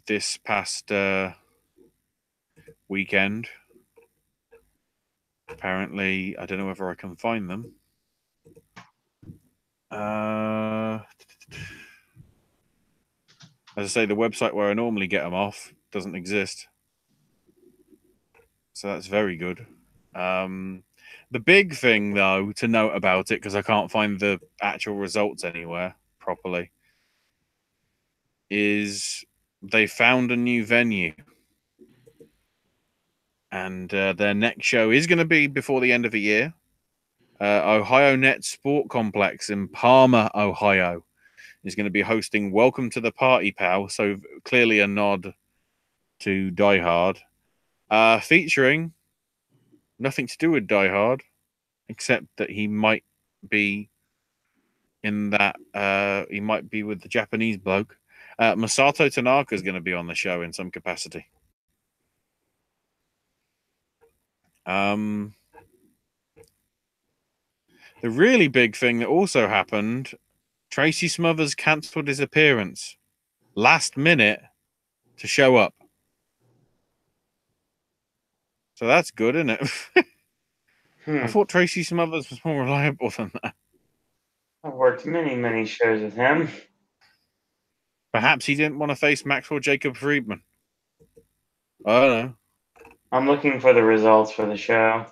this past weekend. Apparently, I don't know whether I can find them. As I say, the website where I normally get them off doesn't exist. So that's very good. The big thing, though, to note about it, because I can't find the actual results anywhere properly, is they found a new venue. And their next show is going to be before the end of the year. Ohio Net Sport Complex in Palmer, Ohio, is going to be hosting Welcome to the Party, Pal. So clearly a nod to Die Hard. Featuring nothing to do with Die Hard, except that he might be in that. He might be with the Japanese bloke. Masato Tanaka is going to be on the show in some capacity. The really big thing that also happened, Tracy Smothers cancelled his appearance last minute to show up. So that's good, isn't it? I thought Tracy Smothers was more reliable than that. I've worked many shows with him. Perhaps he didn't want to face Maxwell Jacob Friedman. I don't know. I'm looking for the results for the show.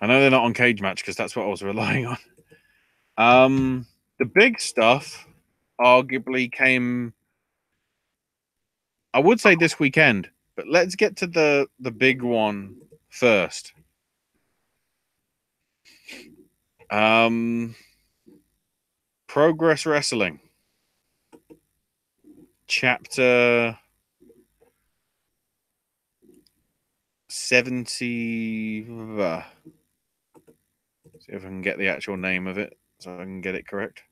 I know they're not on Cage Match because that's what I was relying on. The big stuff arguably came, I would say, this weekend, but let's get to the big one first. Progress Wrestling. Chapter 70. See if I can get the actual name of it so I can get it correct.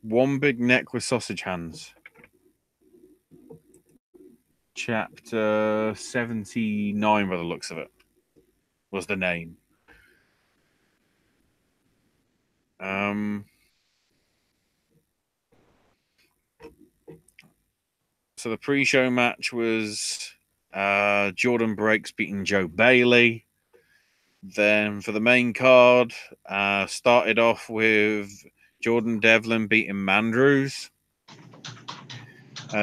One Big Neck with Sausage Hands. Chapter 79, by the looks of it, was the name. So the pre-show match was Jordan Breaks beating Joe Bailey. Then for the main card, started off with Jordan Devlin beating Mandrews.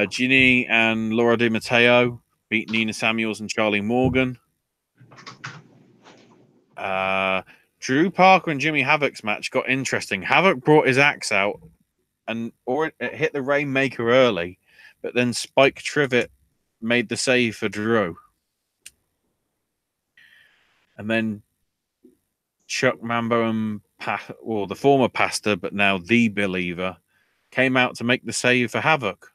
Ginny and Laura Di Matteo beat Nina Samuels and Charlie Morgan. Drew Parker and Jimmy Havoc's match got interesting. Havoc brought his axe out or it hit the Rainmaker early, but then Spike Trivet made the save for Drew. And then Chuck Mambo and the former pastor, but now the Believer, came out to make the save for Havoc.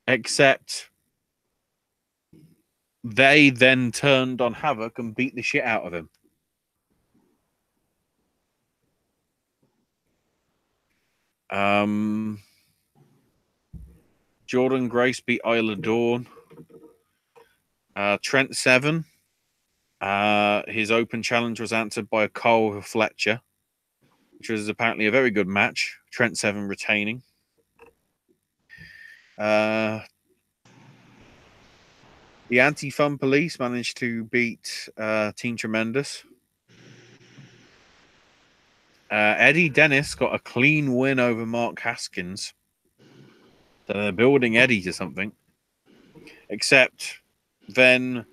Except they then turned on Havoc and beat the shit out of him. Jordan Grace beat Isla Dawn. Trent Seven. His open challenge was answered by Cole Fletcher, which was apparently a very good match. Trent Seven retaining. The Anti-Fun Police managed to beat Team Tremendous. Eddie Dennis got a clean win over Mark Haskins. So they're building Eddie to something. Except then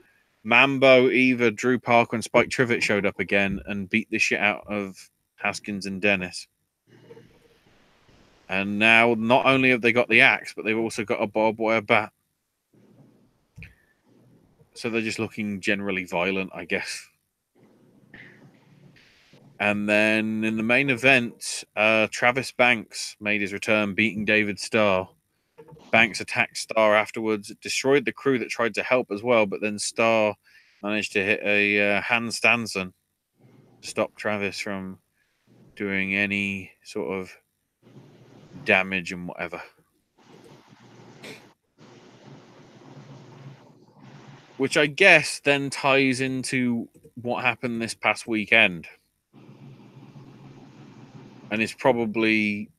Mambo, Eva, Drew Parker, and Spike Trivet showed up again and beat the shit out of Haskins and Dennis. And now not only have they got the axe, but they've also got a barbed wire bat. So they're just looking generally violent, I guess. And then in the main event, Travis Banks made his return, beating David Starr. Banks attacked Starr afterwards, destroyed the crew that tried to help as well, but then Starr managed to hit a handstand to stop Travis from doing any sort of damage and whatever. Which I guess then ties into what happened this past weekend. And it's probably,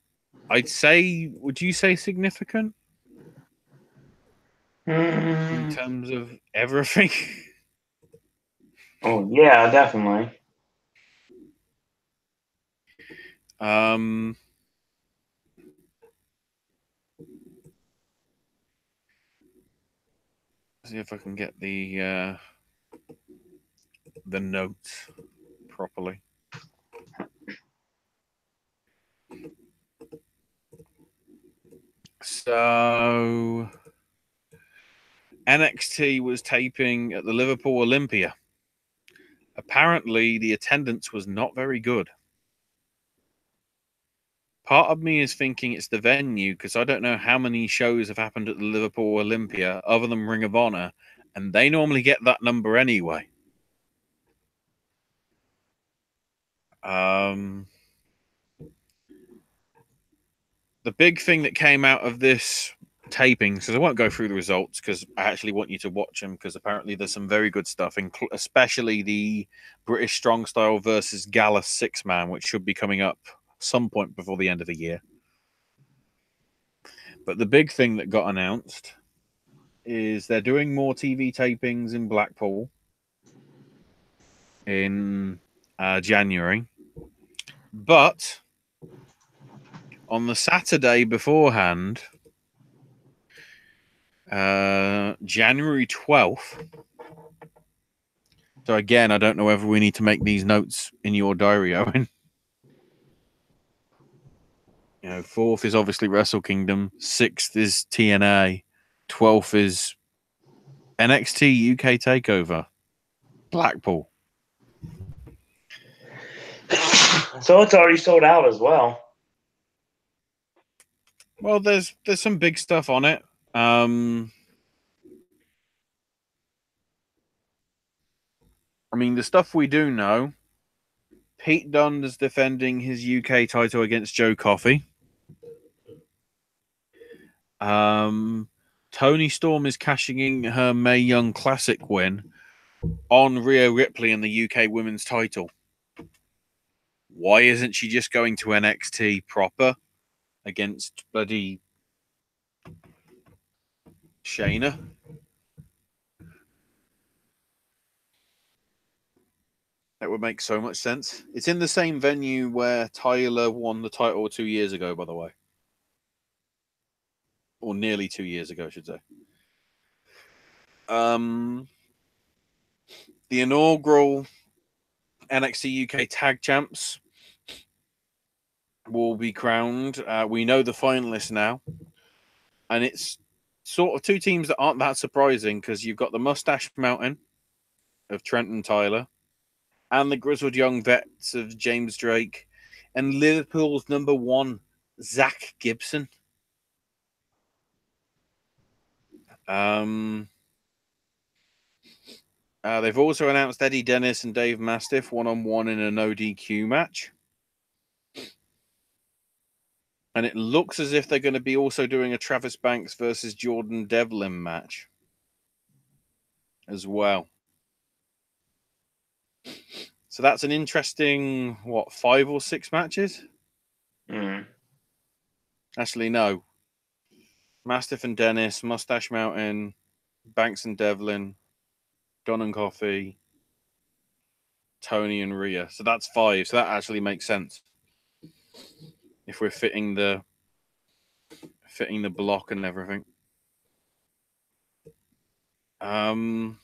I'd say, would you say significant? In terms of everything? Oh, yeah, definitely. See if I can get the notes properly. So NXT was taping at the Liverpool Olympia. Apparently, the attendance was not very good. Part of me is thinking it's the venue because I don't know how many shows have happened at the Liverpool Olympia other than Ring of Honor, and they normally get that number anyway. The big thing that came out of this taping, because I won't go through the results because I actually want you to watch them because apparently there's some very good stuff, especially the British Strong Style versus Gallus 6-man, which should be coming up some point before the end of the year. But the big thing that got announced is they're doing more TV tapings in Blackpool in January. But on the Saturday beforehand, January 12th. So again, I don't know whether we need to make these notes in your diary, Owen. 4th is obviously Wrestle Kingdom. 6th is TNA. 12th is NXT UK Takeover. Blackpool. So it's already sold out as well. Well, there's some big stuff on it. I mean, the stuff we do know. Pete Dunne is defending his UK title against Joe Coffey. Toni Storm is cashing in her Mae Young Classic win on Rhea Ripley in the UK Women's title. Why isn't she just going to NXT proper against bloody Shayna? That would make so much sense. It's in the same venue where Tyler won the title 2 years ago, by the way. Or nearly 2 years ago, I should say. The inaugural NXT UK Tag Champs will be crowned. We know the finalists now. And it's sort of two teams that aren't that surprising because you've got the Mustache Mountain of Trent and Tyler and the grizzled young vets of James Drake and Liverpool's number one, Zach Gibson. They've also announced Eddie Dennis and Dave Mastiff one-on-one in a no DQ match. And it looks as if they're going to be also doing a Travis Banks versus Jordan Devlin match as well. So that's an interesting, 5 or 6 matches? Actually, no. Mastiff and Dennis, Mustache Mountain, Banks and Devlin, Don and Coffee, Tony and Rhea. So that's 5. So that actually makes sense. If we're fitting the fitting the block and everything. The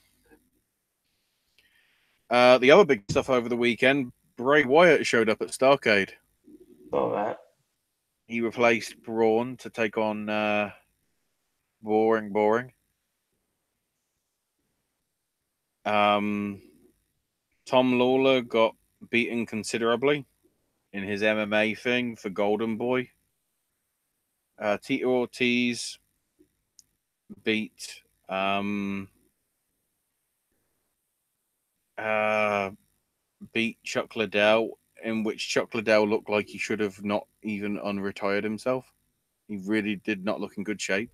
other big stuff over the weekend, Bray Wyatt showed up at Starrcade. Saw that. He replaced Braun to take on Boring. Tom Lawler got beaten considerably in his MMA thing for Golden Boy. Tito Ortiz beat Chuck Liddell, in which Chuck Liddell looked like he should have not even unretired himself. He really did not look in good shape.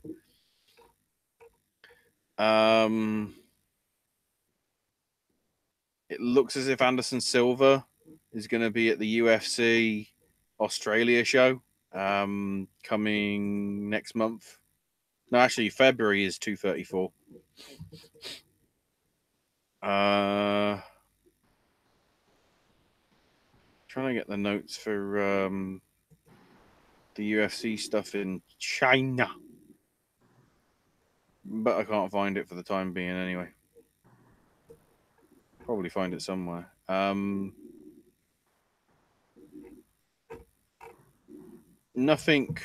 It looks as if Anderson Silva is going to be at the UFC Australia show coming next month. No, actually, February is 234. Trying to get the notes for the UFC stuff in China, but I can't find it for the time being anyway. Probably find it somewhere. Nothing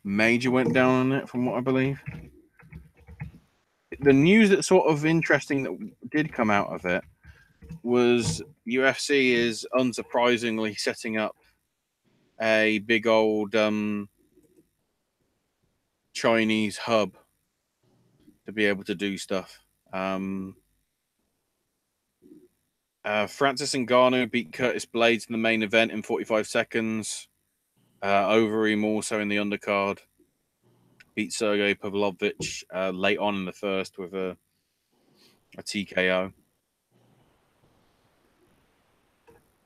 major went down on it from what I believe. The news that's sort of interesting that did come out of it was UFC is unsurprisingly setting up a big old Chinese hub to be able to do stuff. Francis Ngannou beat Curtis Blades in the main event in 45 seconds. Overeem also in the undercard beat Sergey Pavlovich late on in the first with a TKO.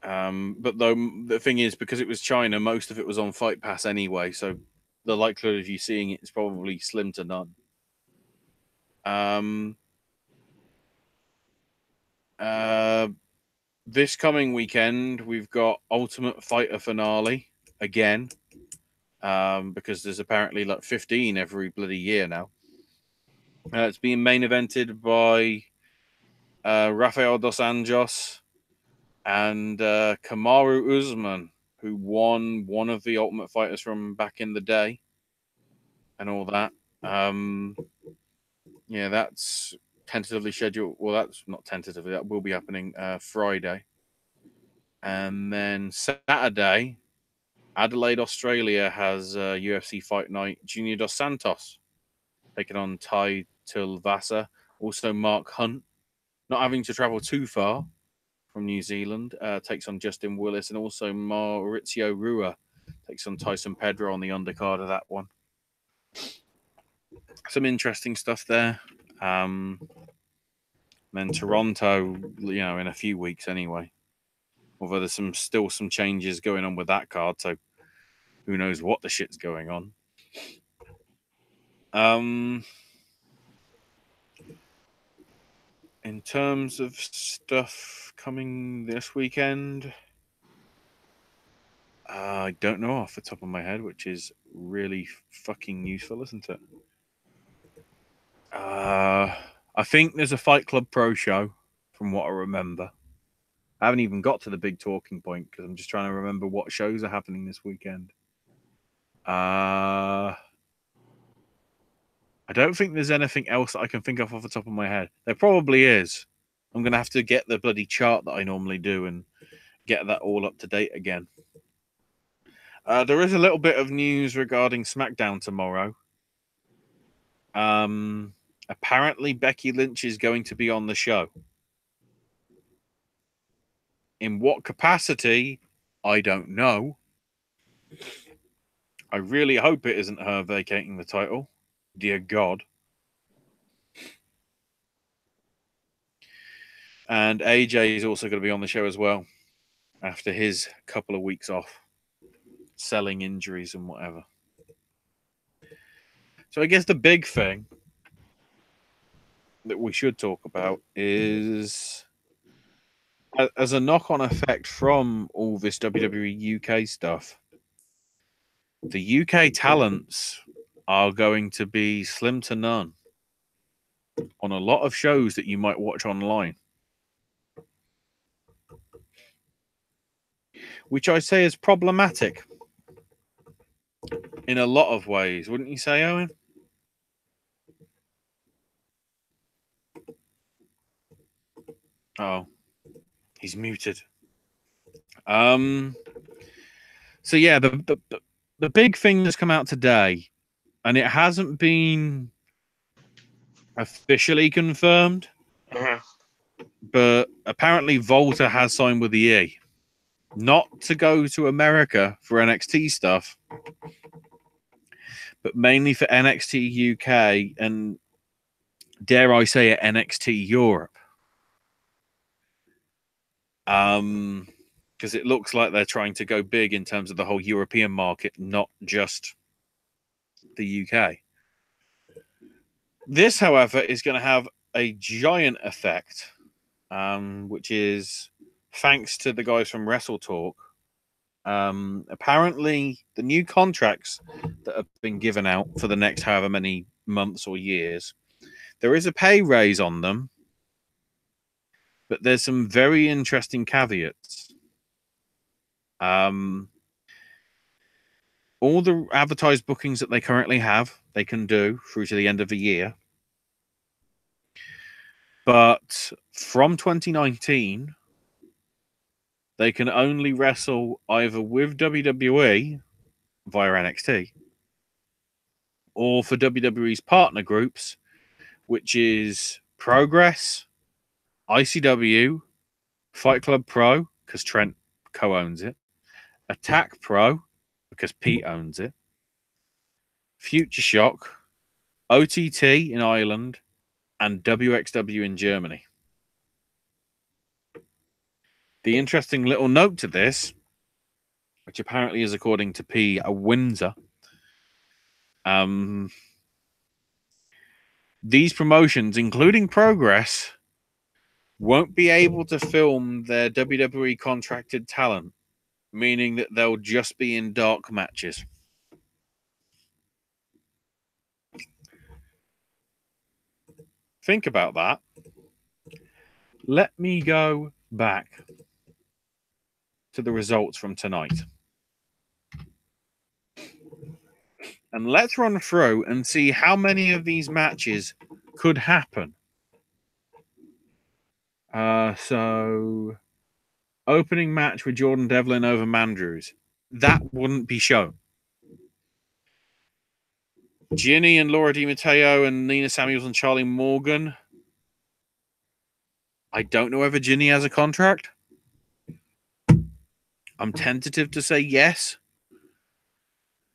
But though the thing is, because it was China, most of it was on Fight Pass anyway, so the likelihood of you seeing it is probably slim to none. This coming weekend, we've got Ultimate Fighter finale again, because there's apparently like 15 every bloody year now. It's being main evented by Rafael Dos Anjos and Kamaru Usman, who won one of the Ultimate Fighters from back in the day and all that. Yeah, that's tentatively scheduled. Well, that's not tentatively. That will be happening Friday. And then Saturday, Adelaide, Australia has UFC Fight Night. Junior Dos Santos taking on Tai Tuivasa. Also, Mark Hunt, not having to travel too far from New Zealand, takes on Justin Willis. And also Maurizio Rua takes on Tyson Pedro on the undercard of that one. Some interesting stuff there. Then Toronto, in a few weeks anyway. Although there's still some changes going on with that card, so who knows what the shit's going on. In terms of stuff coming this weekend, I don't know off the top of my head, which is really fucking useful, isn't it? I think there's a Fight Club Pro show, from what I remember. I haven't even got to the big talking point because I'm just trying to remember what shows are happening this weekend. I don't think there's anything else that I can think of off the top of my head. There probably is. I'm going to have to get the bloody chart that I normally do and get that all up to date again. There is a little bit of news regarding SmackDown tomorrow. Apparently, Becky Lynch is going to be on the show. In what capacity, I don't know. I really hope it isn't her vacating the title. Dear God. And AJ is also going to be on the show as well after his couple of weeks off, selling injuries and whatever. So I guess the big thing that we should talk about is, as a knock-on effect from all this WWE UK stuff, the UK talents are going to be slim to none on a lot of shows that you might watch online. Which I say is problematic in a lot of ways, wouldn't you say, Owen? Oh, he's muted. So yeah, the big thing that's come out today, and it hasn't been officially confirmed, but apparently Volta has signed with the E. Not to go to America for NXT stuff, but mainly for NXT UK and, dare I say it, NXT Europe. Because it looks like they're trying to go big in terms of the whole European market, not just the UK. This, however, is going to have a giant effect, which is thanks to the guys from Wrestle Talk. Apparently, the new contracts that have been given out for the next however many months or years, there is a pay raise on them, but there's some very interesting caveats. All the advertised bookings that they currently have, they can do through to the end of the year. But from 2019, they can only wrestle either with WWE via NXT or for WWE's partner groups, which is Progress, ICW, Fight Club Pro, because Trent co-owns it, Attack Pro, because Pete owns it, Future Shock, OTT in Ireland, and WXW in Germany. The interesting little note to this, which apparently is according to P. Windsor, these promotions, including Progress, won't be able to film their WWE contracted talent, meaning that they'll just be in dark matches. Think about that. Let me go back to the results from tonight. And let's run through and see how many of these matches could happen. So, opening match with Jordan Devlin over Mandrews. That wouldn't be shown. Ginny and Laura Di Matteo and Nina Samuels and Charlie Morgan. I don't know whether Ginny has a contract. I'm tentative to say yes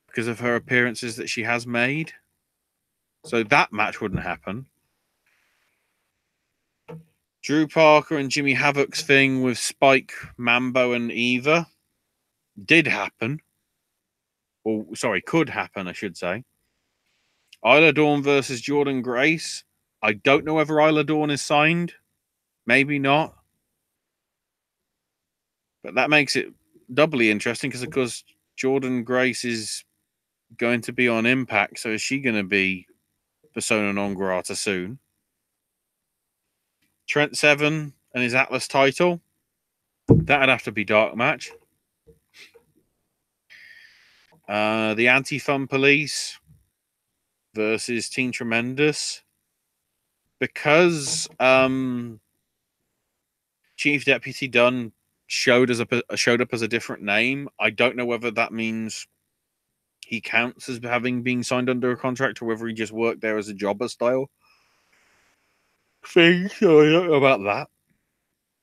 because of her appearances that she has made. So that match wouldn't happen. Drew Parker and Jimmy Havoc's thing with Spike, Mambo, and Eva did happen. Or, sorry, could happen, I should say. Isla Dawn versus Jordan Grace. I don't know whether Isla Dawn is signed. Maybe not. But that makes it doubly interesting because, of course, Jordan Grace is going to be on Impact. So is she going to be persona non grata soon? Trent Seven and his Atlas title. That'd have to be dark match. The Anti-Fun Police versus Team Tremendous. Because Chief Deputy Dunn showed up as a different name, I don't know whether that means he counts as having been signed under a contract or whether he just worked there as a jobber style thing. So I don't know about that.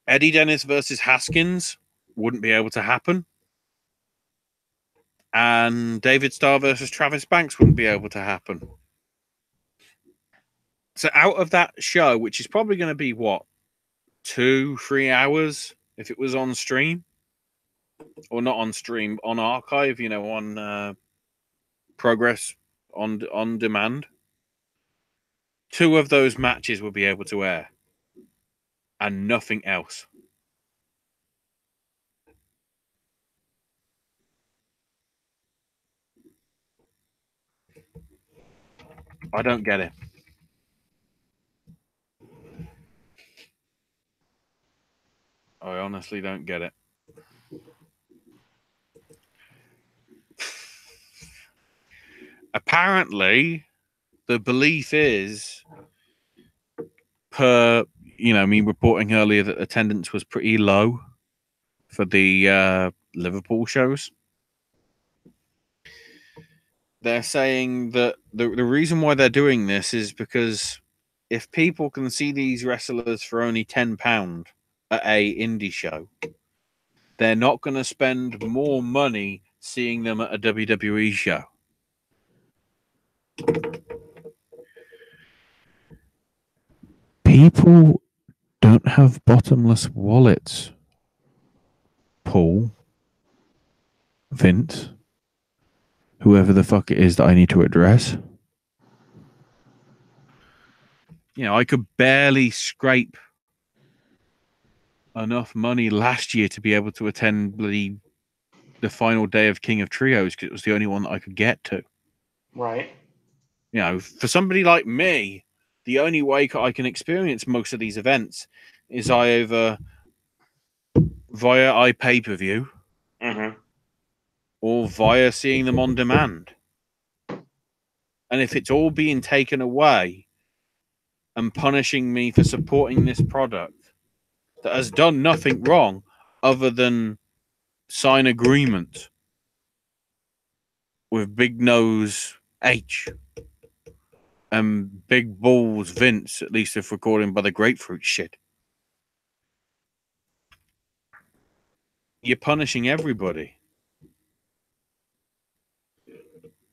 Eddie Dennis versus Haskins wouldn't be able to happen. And David Starr versus Travis Banks wouldn't be able to happen. So out of that show, which is probably going to be, 2-3 hours if it was on stream? Or not on stream, on archive, on Progress on demand. 2 of those matches will be able to air. And nothing else. I don't get it. I honestly don't get it. Apparently, the belief is, per me reporting earlier, that attendance was pretty low for the Liverpool shows. They're saying that the reason why they're doing this is because if people can see these wrestlers for only £10 at a indie show, they're not going to spend more money seeing them at a WWE show. People don't have bottomless wallets, Paul, Vince, whoever the fuck it is that I need to address. I could barely scrape enough money last year to be able to attend the final day of King of Trios because it was the only one that I could get to. Right. For somebody like me, the only way I can experience most of these events is either via iPay-per-view or via seeing them on demand. And if it's all being taken away and punishing me for supporting this product that has done nothing wrong other than sign agreement with Big Nose H and Big Balls Vince, at least if recording by the grapefruit shit, you're punishing everybody.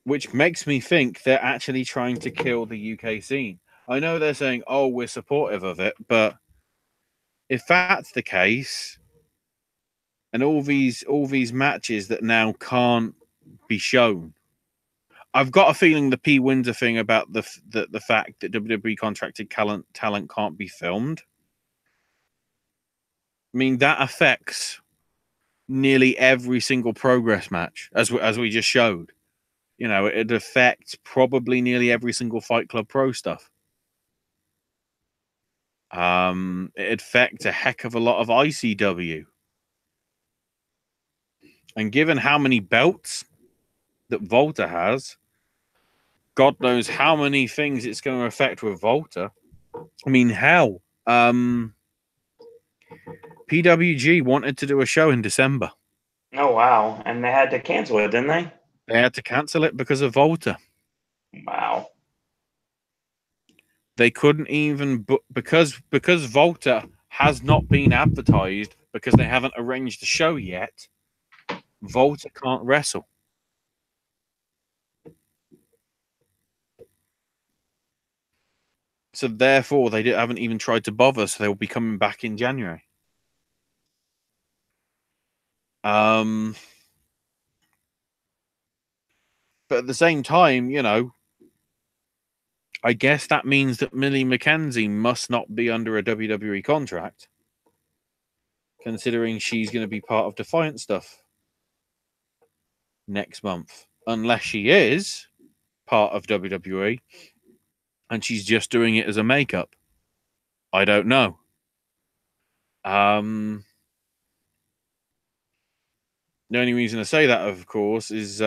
Which makes me think they're actually trying to kill the UK scene. I know they're saying, oh, we're supportive of it, but if that's the case, and all these matches that now can't be shown, I've got a feeling the P. Windsor thing about the fact that WWE contracted talent can't be filmed. I mean, that affects nearly every single Progress match, as we just showed. It affects probably nearly every single Fight Club Pro stuff. It affects a heck of a lot of ICW. And given how many belts that Volta has, God knows how many things it's going to affect with Volta. I mean, hell, PWG wanted to do a show in December. Oh, wow. And they had to cancel it, didn't they? They had to cancel it because of Volta. Wow. They couldn't even book because Volta has not been advertised because they haven't arranged the show yet. Volta can't wrestle. So therefore, they haven't even tried to bother. So they will be coming back in January. But at the same time, I guess that means that Millie McKenzie must not be under a WWE contract, considering she's going to be part of Defiant stuff next month. Unless she is part of WWE and she's just doing it as a makeup. I don't know. The only reason I say that, of course, is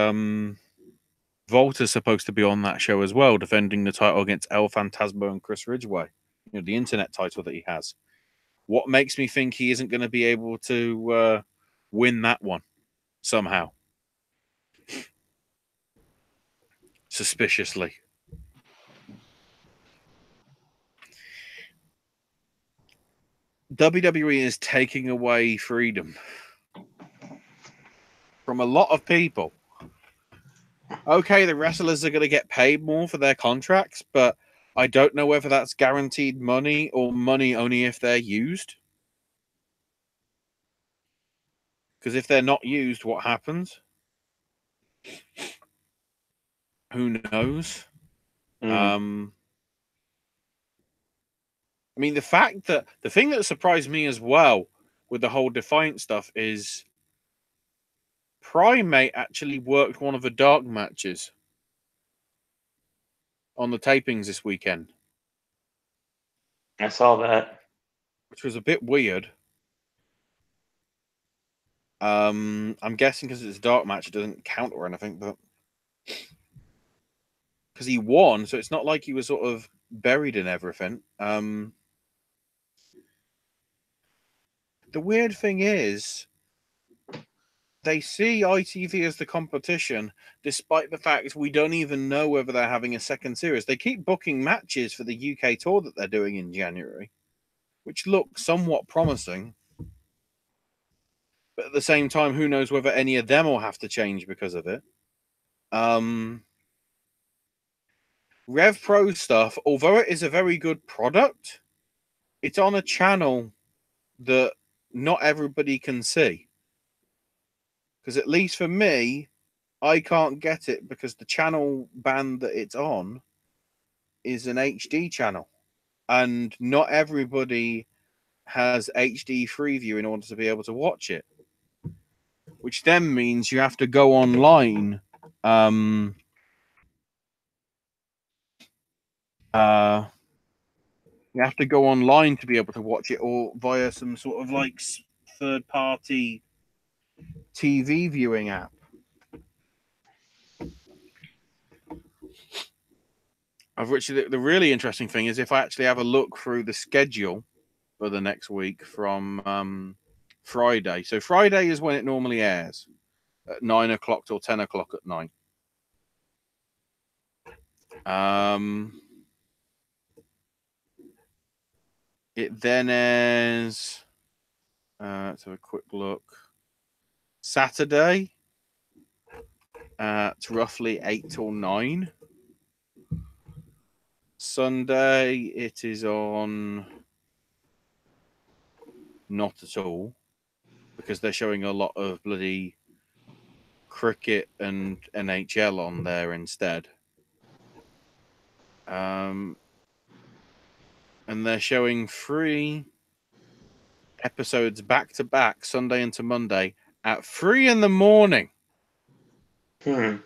Volta's supposed to be on that show as well, defending the title against El Phantasmo and Chris Ridgway. The internet title that he has. What makes me think he isn't going to be able to win that one somehow? Suspiciously. WWE is taking away freedom from a lot of people. Okay, the wrestlers are going to get paid more for their contracts, but I don't know whether that's guaranteed money or money only if they're used. Because if they're not used, what happens? Who knows? I mean, the thing that surprised me as well with the whole Defiant stuff is Primate actually worked one of the dark matches. on the tapings this weekend, I saw that. which was a bit weird. I'm guessing because it's a dark match, it doesn't count or anything, but because he won, so it's not like he was sort of buried in everything. The weird thing is, they see ITV as the competition, despite the fact we don't even know whether they're having a second series. They keep booking matches for the UK tour that they're doing in January, which looks somewhat promising. But at the same time, who knows whether any of them will have to change because of it. Rev Pro stuff, although it is a very good product, it's on a channel that not everybody can see. Because at least for me, I can't get it because the channel band that it's on is an HD channel. And not everybody has HD Freeview in order to be able to watch it. Which then means you have to go online. You have to go online to be able to watch it, or via some sort of like third-party TV viewing app. Of which the really interesting thing is if I actually have a look through the schedule for the next week from Friday. So Friday is when it normally airs at 9 o'clock till 10 o'clock at night. It then airs. Let's have a quick look. Saturday at roughly 8 till 9. Sunday it is on not at all because they're showing a lot of bloody cricket and NHL on there instead. And they're showing 3 episodes back to back, Sunday into Monday, at 3 in the morning. And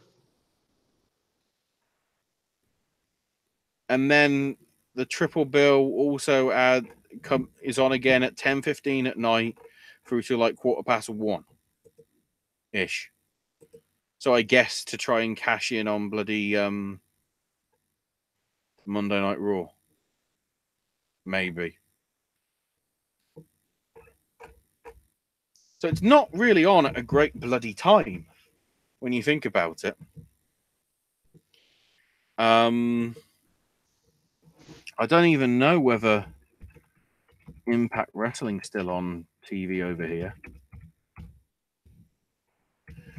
then the triple bill also is on again at 10:15 at night through to like 1:15 ish. So I guess to try and cash in on bloody Monday Night Raw. Maybe. So it's not really on at a great bloody time when you think about it. I don't even know whether Impact Wrestling's still on TV over here.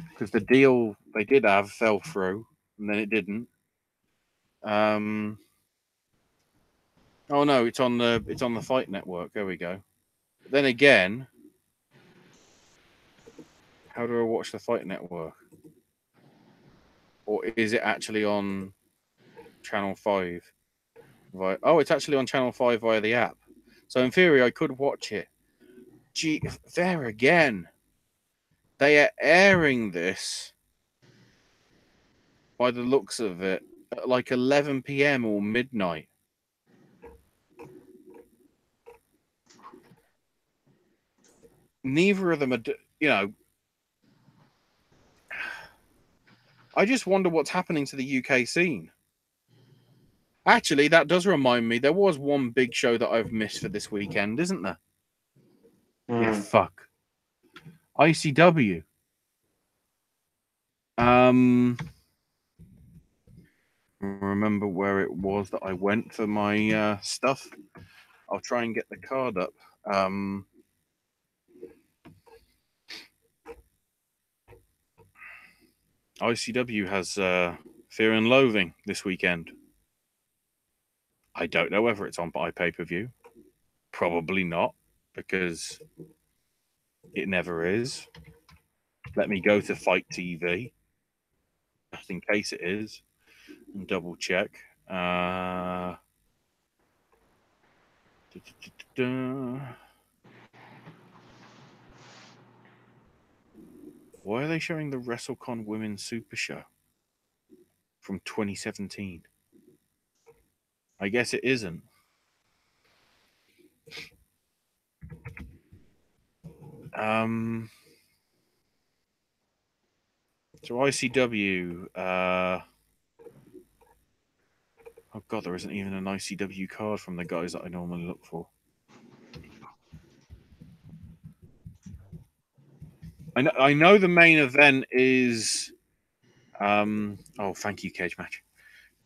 Because the deal they did have fell through, and then it didn't. Oh no, it's on the Fight Network. There we go. But then again, how do I watch the Fight Network? Or is it actually on Channel 5? Oh, it's actually on Channel 5 via the app. So in theory, I could watch it. Gee, there again. They are airing this, by the looks of it, at like 11 p.m. or midnight. Neither of them are, I just wonder what's happening to the UK scene. Actually, that does remind me, there was one big show that I've missed for this weekend, isn't there? Yeah, fuck. ICW. Remember where it was that I went for my stuff? I'll try and get the card up. ICW has Fear and Loathing this weekend. I don't know whether it's on by pay-per-view. Probably not, because it never is. Let me go to Fight TV, just in case it is, and double check. Why are they showing the WrestleCon Women's Super Show from 2017? I guess it isn't. So ICW. Oh god, there isn't even an ICW card from the guys that I normally look for. I know the main event is. Oh, thank you, Cage Match.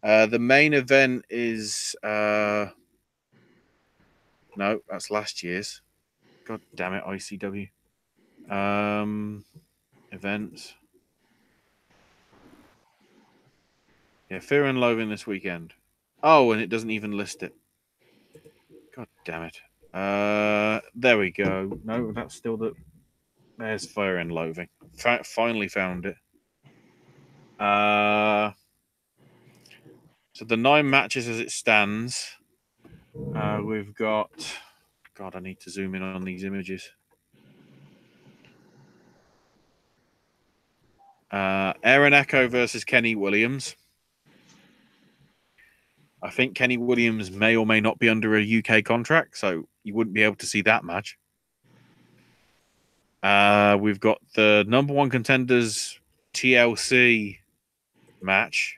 The main event is. No, that's last year's. God damn it, ICW. Events. Yeah, Fear and Loathing this weekend. Oh, and it doesn't even list it. God damn it. There we go. No, that's still the. There's Fear and Loathing. Finally found it. So the 9 matches as it stands. We've got. God, I need to zoom in on these images. Aaron Echo versus Kenny Williams. I think Kenny Williams may or may not be under a UK contract, so you wouldn't be able to see that match. We've got the number 1 contenders TLC match.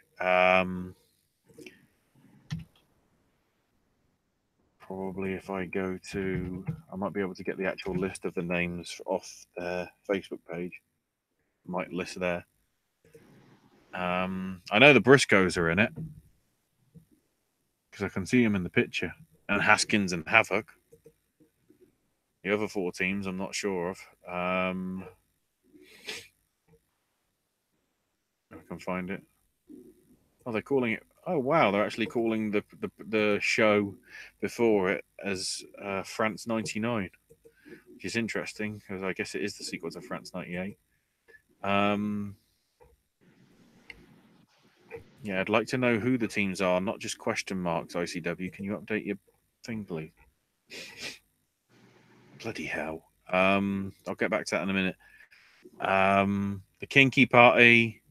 Probably if I go to, I might be able to get the actual list of the names off their Facebook page. Might list there. I know the Briscoes are in it because I can see them in the picture, and Haskins and Havoc. The other 4 teams, I'm not sure of. I can find it. Oh, they're calling it. Oh wow, they're actually calling the show before it as France '99, which is interesting because I guess it is the sequel to France '98. Yeah, I'd like to know who the teams are, not just question marks. ICW, can you update your thing, please? Bloody hell. I'll get back to that in a minute. The Kinky Party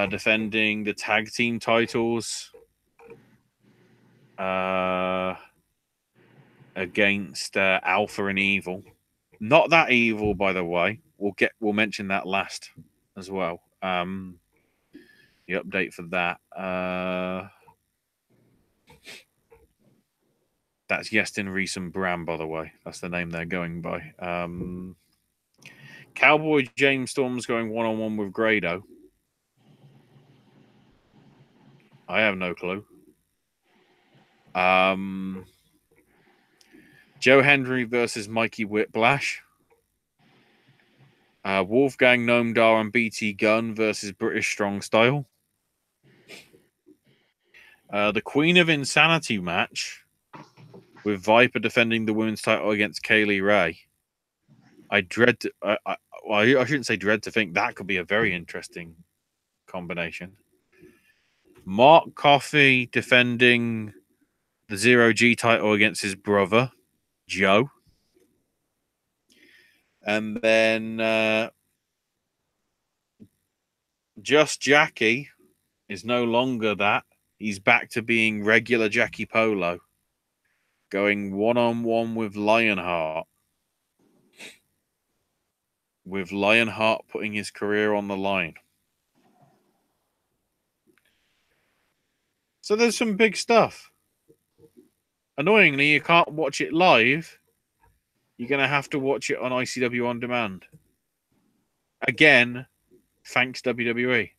defending the tag team titles against Alpha and Evil. Not that evil, by the way. We'll mention that last as well. The update for that. That's Yestin Reese and Bram, by the way. That's the name they're going by. Cowboy James Storm's going 1-on-1 with Grado. I have no clue. Joe Hendry versus Mikey Whiplash. Wolfgang Noamdar and BT Gunn versus British Strong Style. The Queen of Insanity match with Viper defending the women's title against Kaylee Ray. I shouldn't say dread to think that could be a very interesting combination. Mark Coffey defending the 0G title against his brother, Joe. And then Just Jackie is no longer that. He's back to being regular Jackie Polo, going 1-on-1 with Lionheart. With Lionheart putting his career on the line. So there's some big stuff. Annoyingly, you can't watch it live. You're going to have to watch it on ICW On Demand. Again, thanks WWE.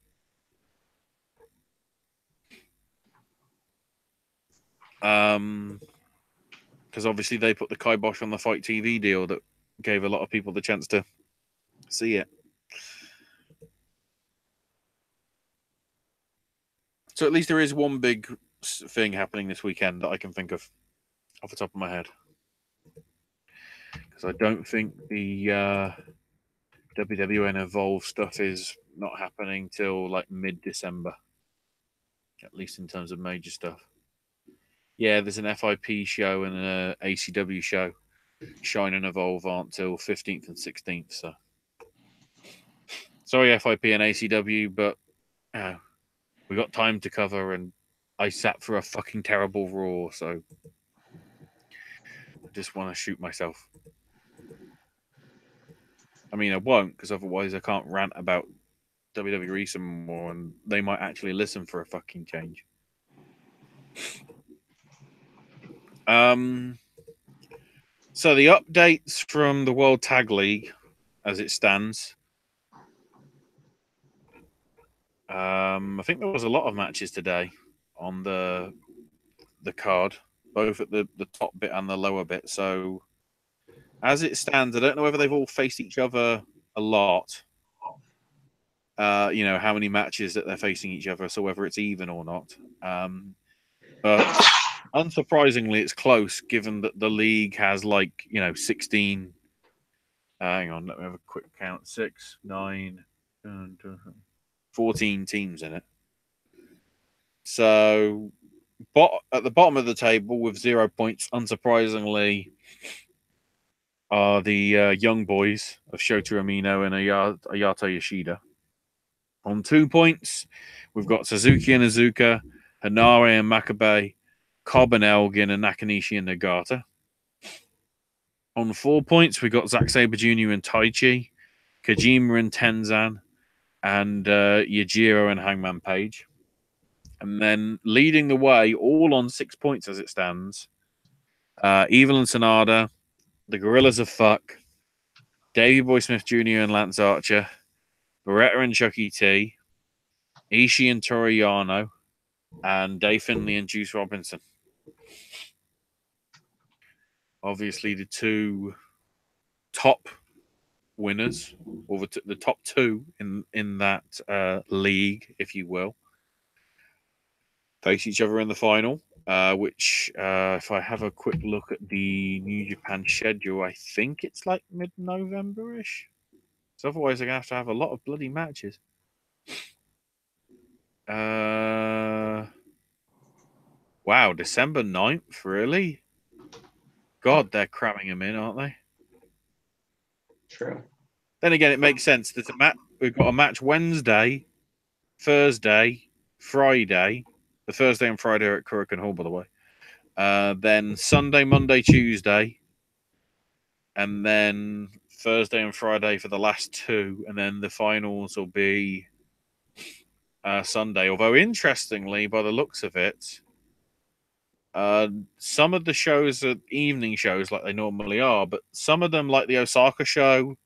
Because obviously they put the kibosh on the Fight TV deal that gave a lot of people the chance to see it. So at least there is one big thing happening this weekend that I can think of off the top of my head. Because I don't think the WWN Evolve stuff is not happening till like mid-December. At least in terms of major stuff. Yeah, there's an FIP show and an ACW show. Shine and Evolve aren't till 15th and 16th. So sorry, FIP and ACW, but we got time to cover, and I sat for a fucking terrible Raw, so I just want to shoot myself. I mean, I won't, because otherwise I can't rant about WWE some more, and they might actually listen for a fucking change. So the updates from the World Tag League, as it stands. I think there was a lot of matches today on the card, both at the top bit and the lower bit. So as it stands, I don't know whether they've all faced each other a lot. You know, how many matches that they're facing each other, so whether it's even or not. But unsurprisingly, it's close, given that the league has 16. Hang on, let me have a quick count. 6, 9, 14 teams in it. So, at the bottom of the table with 0 points, unsurprisingly, are the young boys of Shota Umino and Ayato Yoshida. On 2 points, we've got Suzuki and Iizuka, Hanare and Makabe, Cobb and Elgin, and Nakanishi and Nagata. On 4 points, we got Zack Sabre Jr. and Taichi, Kojima and Tenzan, and Yajiro and Hangman Page. And then leading the way, all on 6 points as it stands, Evil and Sonada, the Gorillas of Fuck, Davey Boy Smith Jr. and Lance Archer, Beretta and Chucky T, Ishii and Toriano, and Dave Finlay and Juice Robinson. Obviously, the two top winners, or the top two in that league, if you will, face each other in the final. Which, if I have a quick look at the New Japan schedule, I think it's like mid-November-ish. So otherwise, they're going to have a lot of bloody matches. Wow, December 9th, really? God, they're cramming them in, aren't they? True. Then again, it makes sense. We've got a match Wednesday, Thursday, Friday. The Thursday and Friday are at Kurikan Hall, by the way. Then Sunday, Monday, Tuesday. And then Thursday and Friday for the last two. And then the finals will be Sunday. Although, interestingly, by the looks of it, some of the shows are evening shows like they normally are. But some of them, like the Osaka show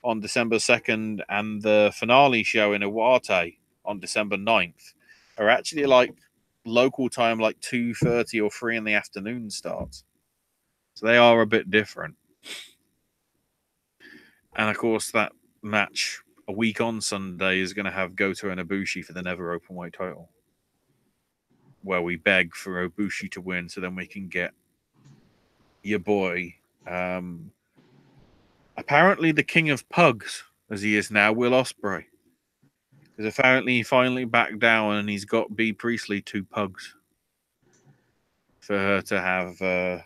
on December 2nd and the finale show in Iwate on December 9th, are actually like local time, like 2:30 or 3 in the afternoon starts. So they are a bit different. And of course, that match a week on Sunday is going to have Goto and Ibushi for the Never Openweight title, where we beg for Ibushi to win so then we can get your boy, apparently the king of pugs, as he is now, Will Ospreay. Because apparently he finally backed down and he's got Bea Priestley 2 pugs for her to have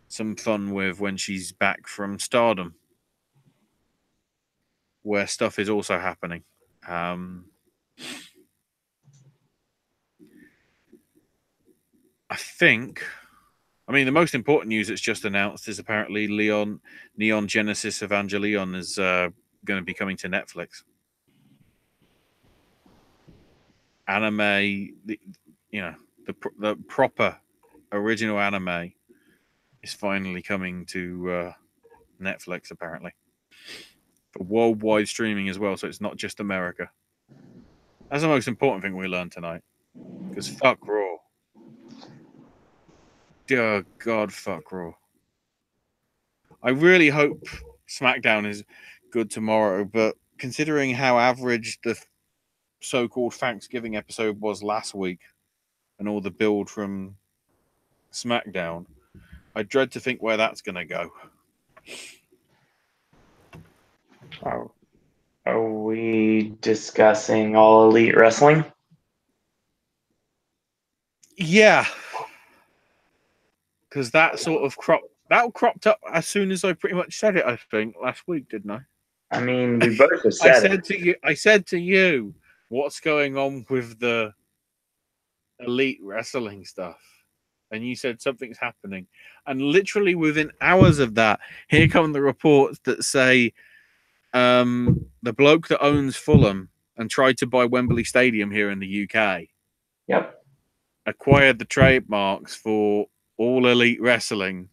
some fun with when she's back from Stardom, where stuff is also happening. I mean, the most important news that's just announced is apparently Neon Genesis Evangelion is going to be coming to Netflix. Anime, the proper original anime is finally coming to Netflix, apparently, for worldwide streaming as well. So it's not just America. That's the most important thing we learned tonight. Because fuck Raw. Dear God, fuck Raw. I really hope SmackDown is good tomorrow, but considering how average the so-called Thanksgiving episode was last week and all the build from SmackDown, I dread to think where that's going to go. Are we discussing All Elite Wrestling? Yeah. Because that sort of cropped up as soon as I pretty much said it, I think, last week, didn't I? I mean, we both have said I said to you, what's going on with the Elite Wrestling stuff, and you said something's happening, and literally within hours of that, here come the reports that say the bloke that owns Fulham and tried to buy Wembley Stadium here in the UK, Yep. acquired the trademarks for All Elite Wrestling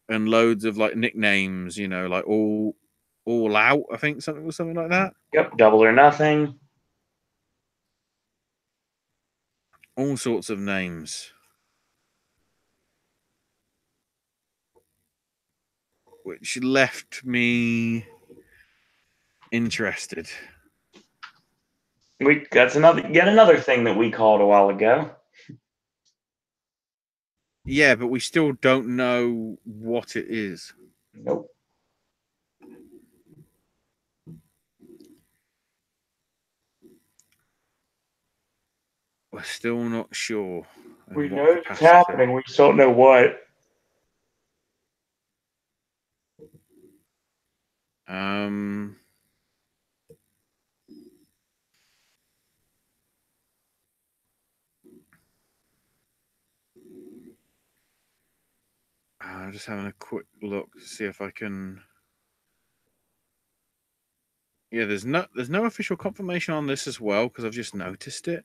and loads of like nicknames, you know, like all out, I think something like that. Yep. Double or Nothing. All sorts of names. Which left me interested. That's yet another thing that we called a while ago. Yeah, but we still don't know what it is. Nope. We're still not sure. We know it's happening. We just don't know what. I'm just having a quick look to see if I can. Yeah, there's no official confirmation on this as well because I've just noticed it,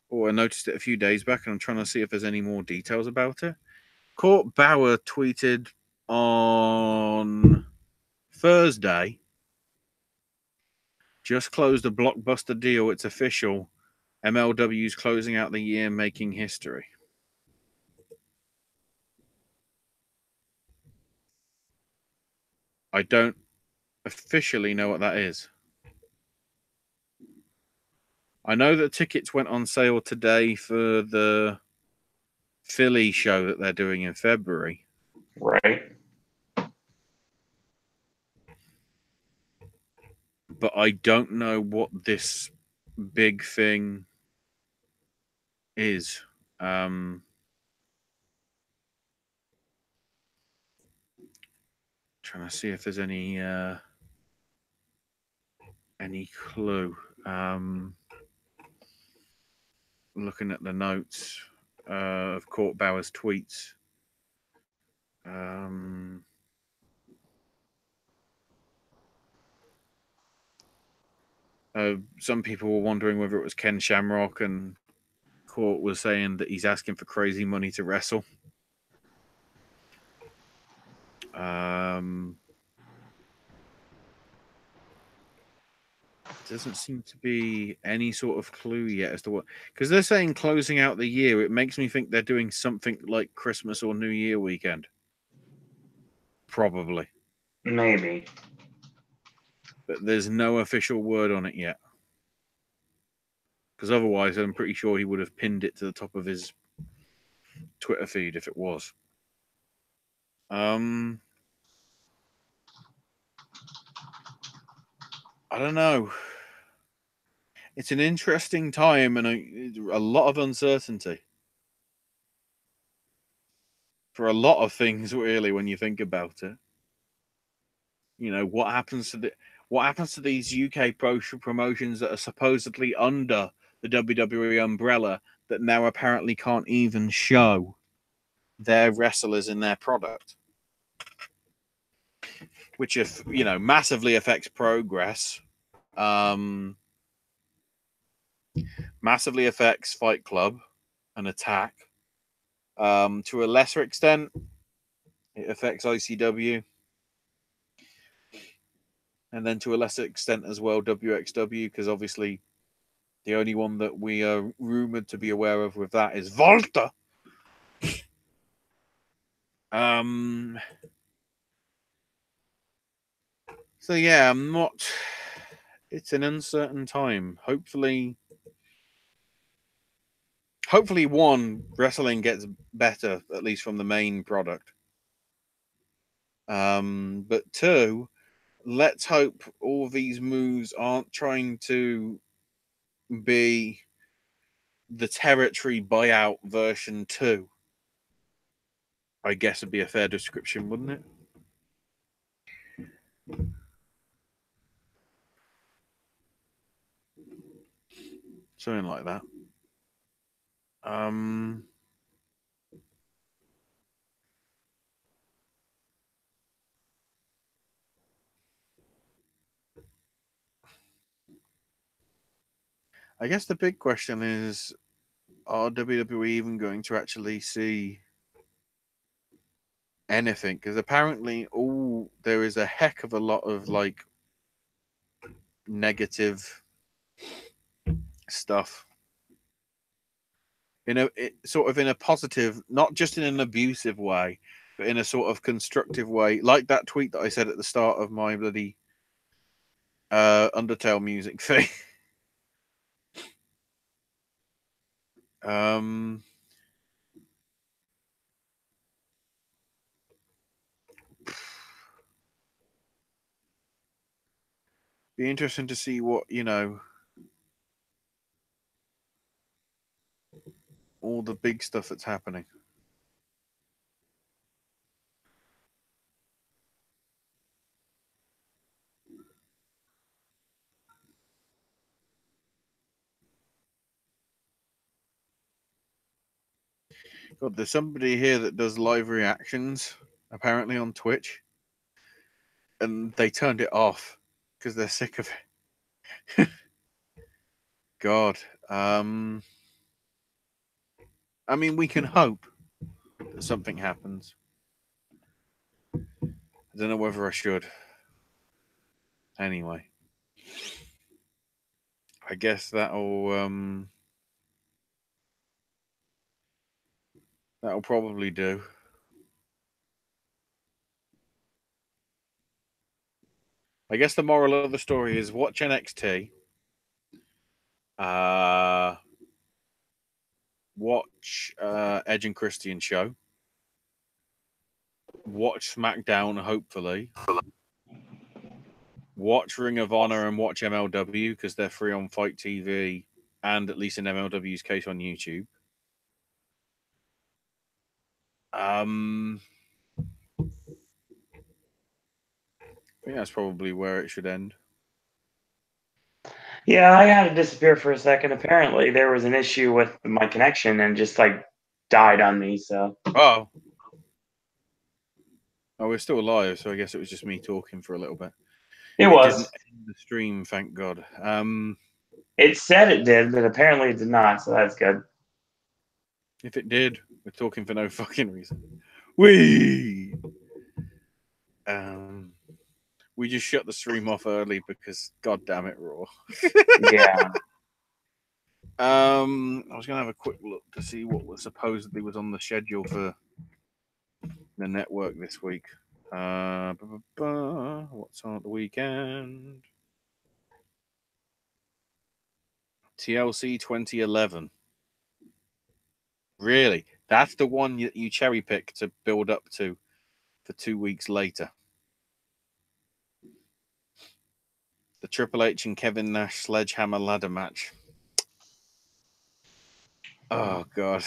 or I noticed it a few days back, and I'm trying to see if there's any more details about it. Court Bauer tweeted on Thursday, just closed a blockbuster deal. It's official. MLW's closing out the year making history. I don't officially know what that is. I know that tickets went on sale today for the Philly show that they're doing in February. Right. But I don't know what this big thing is. Trying to see if there's any clue. Looking at the notes of Court Bauer's tweets. Some people were wondering whether it was Ken Shamrock, and Court was saying that he's asking for crazy money to wrestle. Doesn't seem to be any sort of clue yet as to what, because they're saying closing out the year. It makes me think they're doing something like Christmas or New Year weekend. Probably. Maybe. But there's no official word on it yet. Because otherwise, I'm pretty sure he would have pinned it to the top of his Twitter feed if it was. I don't know. It's an interesting time and a lot of uncertainty for a lot of things, really, when you think about it. You know, what happens to these UK promotions that are supposedly under the WWE umbrella that now apparently can't even show their wrestlers in their product, which, if you know, massively affects progress. Massively affects Fight Club and Attack. To a lesser extent, it affects ICW. And then to a lesser extent as well, WXW, because obviously the only one that we are rumored to be aware of with that is Volta. So yeah, I'm not. It's an uncertain time. Hopefully, one, wrestling gets better, at least from the main product. But two, let's hope all these moves aren't trying to be the territory buyout version 2. I guess would be a fair description, wouldn't it? Something like that. I guess the big question is, are WWE even going to actually see anything? Because apparently, there is a heck of a lot of like negative stuff sort of in a positive, not just in an abusive way, but in a sort of constructive way, like that tweet that I said at the start of my bloody Undertale music thing. Be interesting to see what, all the big stuff that's happening. God, there's somebody here that does live reactions, apparently on Twitch, and they turned it off because they're sick of it. God. I mean, we can hope that something happens. I don't know whether I should. Anyway, I guess that'll probably do. I guess the moral of the story is watch NXT. Watch Edge and Christian show. Watch SmackDown, hopefully. Watch Ring of Honor and watch MLW because they're free on Fight TV and, at least in MLW's case, on YouTube. I think that's probably where it should end. Yeah, I had to disappear for a second. Apparently, there was an issue with my connection and just like died on me. So. Oh, we're still alive, so I guess it was just me talking for a little bit. It was. Didn't end the stream, thank God. It said it did, but apparently it did not. So that's good. If it did, we're talking for no fucking reason. We just shut the stream off early because, God damn it, Raw. Yeah. I was gonna have a quick look to see what was supposedly was on the schedule for the network this week. What's on at the weekend? TLC 2011. Really? That's the one you cherry pick to build up to for 2 weeks later. The Triple H and Kevin Nash sledgehammer ladder match. Oh, God.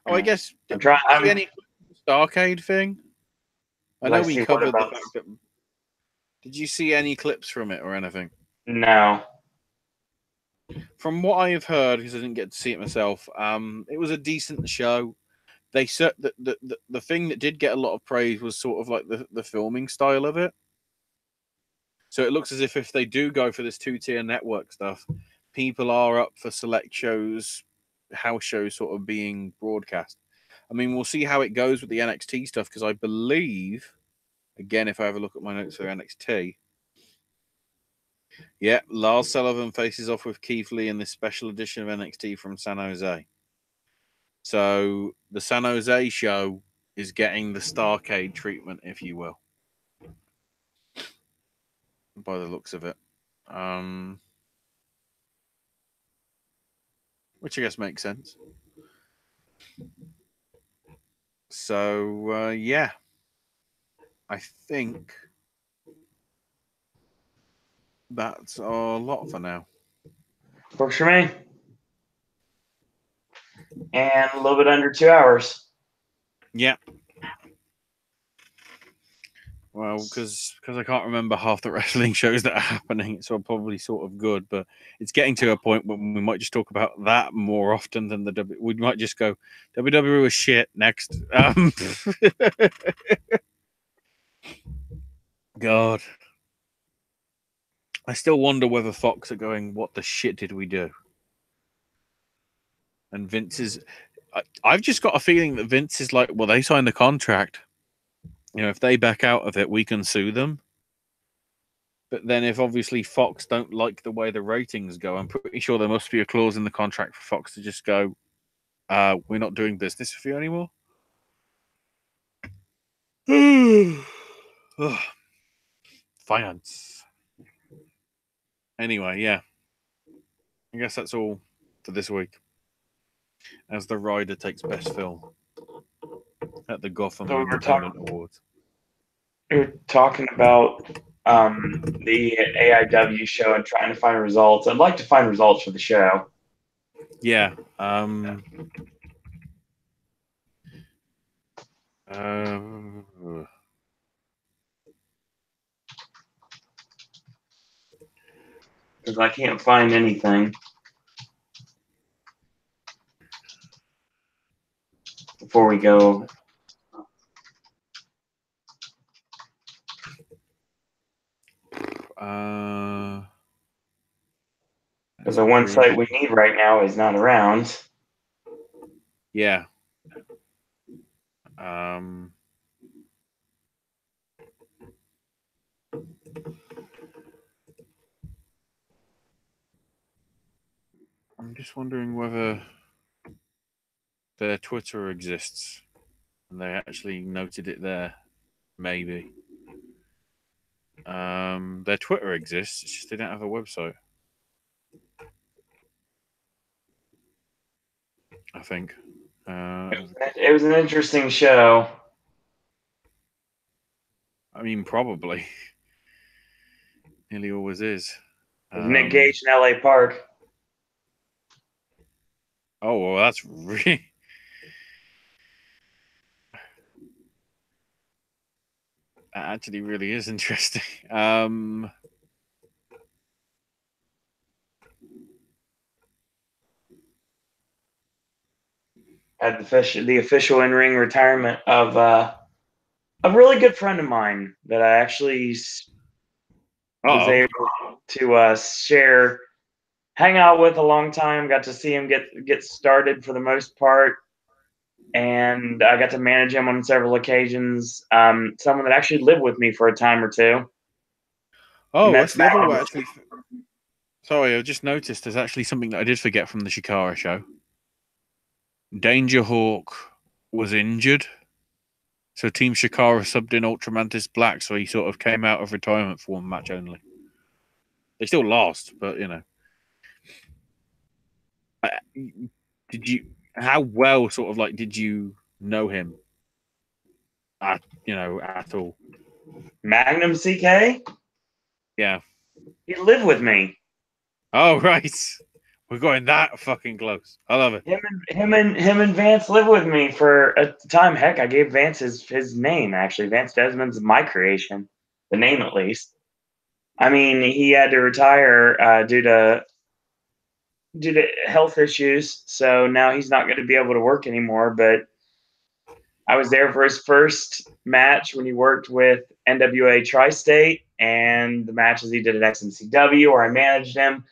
I guess, did you see any Starcade thing? I know we covered the fact that... Did you see any clips from it or anything? No. From what I have heard, because I didn't get to see it myself, it was a decent show. They said that the thing that did get a lot of praise was sort of like the filming style of it. So it looks as if they do go for this 2-tier network stuff, people are up for select shows, house shows sort of being broadcast. I mean, we'll see how it goes with the NXT stuff, because I believe, again, if I have a look at my notes for NXT, yeah, Lars Sullivan faces off with Keith Lee in this special edition of NXT from San Jose. So the San Jose show is getting the Starcade treatment, if you will, by the looks of it. Which I guess makes sense. So, yeah. I think that's our lot for now. Works for me. And a little bit under 2 hours. Yeah. Well, because I can't remember half the wrestling shows that are happening, so probably sort of good. But it's getting to a point when we might just talk about that more often than the W. We might just go WWE was shit next. God, I still wonder whether Fox are going, what the shit did we do? And Vince is. I've just got a feeling that Vince is like, well, they signed the contract. You know, if they back out of it, we can sue them. But then if obviously Fox don't like the way the ratings go, I'm pretty sure there must be a clause in the contract for Fox to just go, we're not doing business with you anymore. Finance. Anyway, yeah. I guess that's all for this week. As The Rider takes Best Film at the Gotham Independent Awards. We're talking about the AIW show and trying to find results. I'd like to find results for the show. Yeah. Because I can't find anything. Before we go. Because the one site we need right now is not around. Yeah. I'm just wondering whether their Twitter exists and they actually noted it there. Maybe. Their Twitter exists, it's just they don't have a website. I think. It was an interesting show. I mean, probably. Nearly always is. Nick Gage in LA Park. Oh, well, that's really... That actually really is interesting. At the official in-ring retirement of a really good friend of mine that I actually was able to hang out with a long time. Got to see him get started for the most part, and I got to manage him on several occasions. Someone that actually lived with me for a time or two. Oh, that's the other way, actually. Sorry, I just noticed there's actually something that I did forget from the Shikara show. Danger Hawk was injured. So Team Shikara subbed in Ultramantis Black, so he sort of came out of retirement for one match only. They still lost, but, you know. How well, sort of, like, did you know him? At all? Magnum CK? Yeah. He lived with me. Oh, right. We're going that fucking close. I love it. Him and Vance lived with me for a time. Heck, I gave Vance his name, actually. Vance Desmond's my creation. The name, at least. I mean, he had to retire due to health issues, so now he's not going to be able to work anymore. But I was there for his first match when he worked with NWA Tri-State, and the matches he did at XMCW, where I managed him.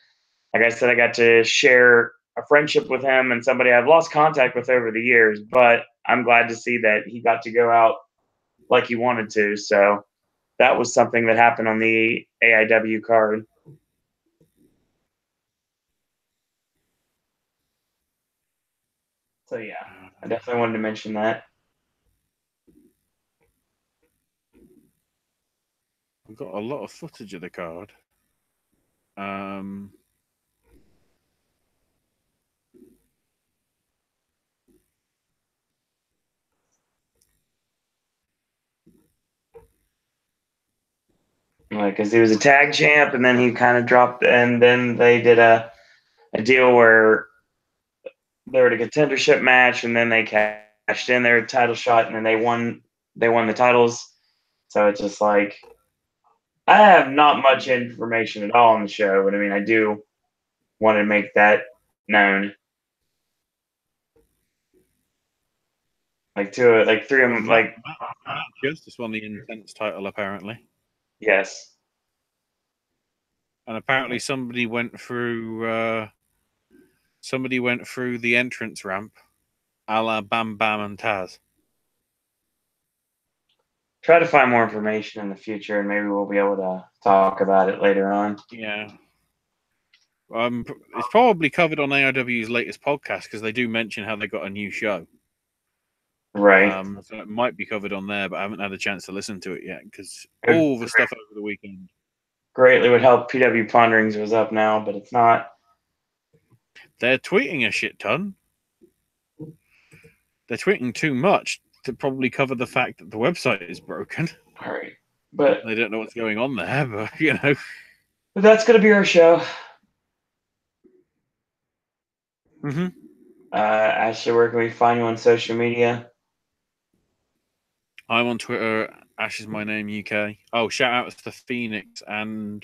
Like I said, I got to share a friendship with him and somebody I've lost contact with over the years, but I'm glad to see that he got to go out like he wanted to. So that was something that happened on the AIW card. So yeah, I definitely wanted to mention that. We've got a lot of footage of the card. Because he was a tag champ, and then he kind of dropped, and then they did a deal where they were at a contendership match, and then they cashed in their title shot, and then they won the titles. So it's just like I have not much information at all on the show, but I mean I do want to make that known. Like three of them, like Matt Justice won the Intense title apparently, yes. and apparently somebody went through the entrance ramp, a la Bam Bam and Taz. Try to find more information in the future, and maybe we'll be able to talk about it later on. Yeah. It's probably covered on AIW's latest podcast because they do mention how they got a new show. Right. So it might be covered on there, but I haven't had a chance to listen to it yet because all the stuff over the weekend. Greatly would help. PW Ponderings was up now, but it's not. They're tweeting a shit ton. They're tweeting too much to probably cover the fact that the website is broken. All right. But they don't know what's going on there, but you know. But that's going to be our show. Mm-hmm. Ashley, where can we find you on social media? I'm on Twitter. Ash is my name, UK. Oh, shout out to Phoenix and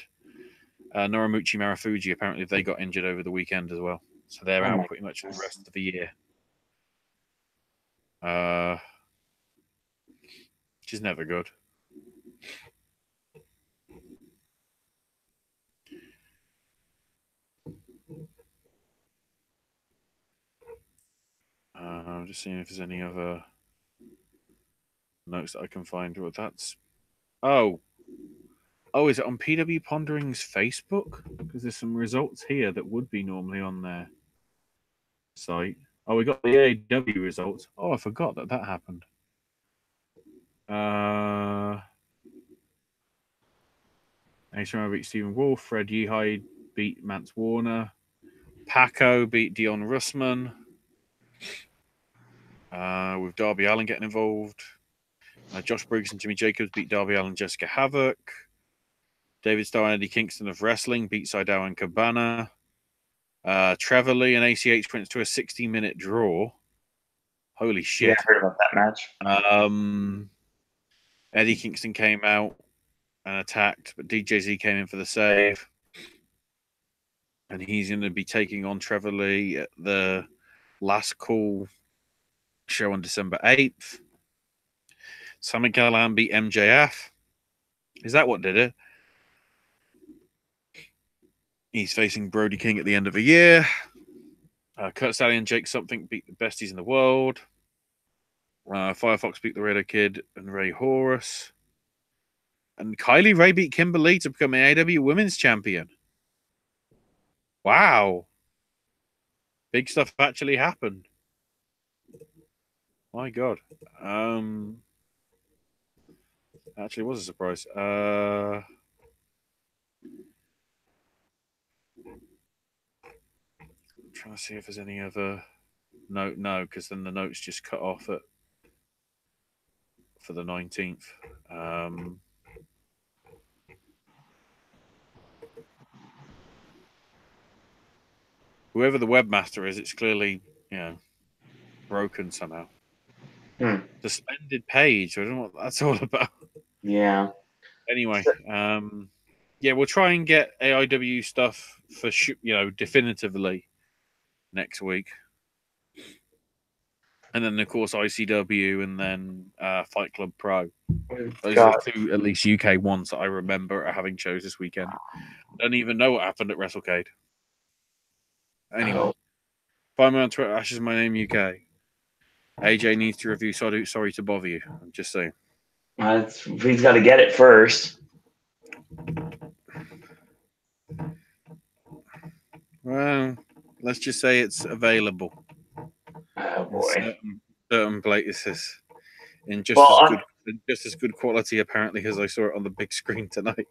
Norimuchi Marufuji. Apparently, they got injured over the weekend as well, so they're out pretty much for the rest of the year. Which is never good. I'm just seeing if there's any other notes that I can find. Well, that's is it on PW Pondering's Facebook? Because there's some results here that would be normally on their site. Oh, we got the AEW results. Oh, I forgot that happened. Ace beat Stephen Wolf. Fred Yehide beat Mance Warner. Paco beat Dion Russman. With Darby Allin getting involved. Josh Briggs and Jimmy Jacobs beat Darby Allin and Jessica Havoc. David Starr and Eddie Kingston of Wrestling beat Sydal and Cabana. Trevor Lee and ACH went to a 60-minute draw. Holy shit. Yeah, I heard about that match. Eddie Kingston came out and attacked, but DJZ came in for the save. And he's going to be taking on Trevor Lee at the Last Call show on December 8th. Sami Callihan beat MJF. Is that what did it? He's facing Brody King at the end of the year. Kurt Sally and Jake Something beat the besties in the world. Firefox beat the Raider Kid and Ray Horus. And Kylie Ray beat Kimberly to become an AEW Women's Champion. Wow. Big stuff actually happened. My God. Actually was a surprise. Trying to see if there's any other note. No, because then the notes just cut off for the 19th. Whoever the webmaster is, it's clearly broken somehow. Suspended page. I don't know what that's all about. Yeah. Anyway, we'll try and get AIW stuff for definitively next week, and then of course ICW, and then Fight Club Pro. Those are the two at least UK ones that I remember having shows this weekend. I don't even know what happened at WrestleCade. Anyway, find me on Twitter. Ash is my name, UK. AJ needs to review Sorry to Bother You. I'm just saying. He's got to get it first. Well, let's just say it's available. Oh boy. Certain places in just as good quality apparently as I saw it on the big screen tonight.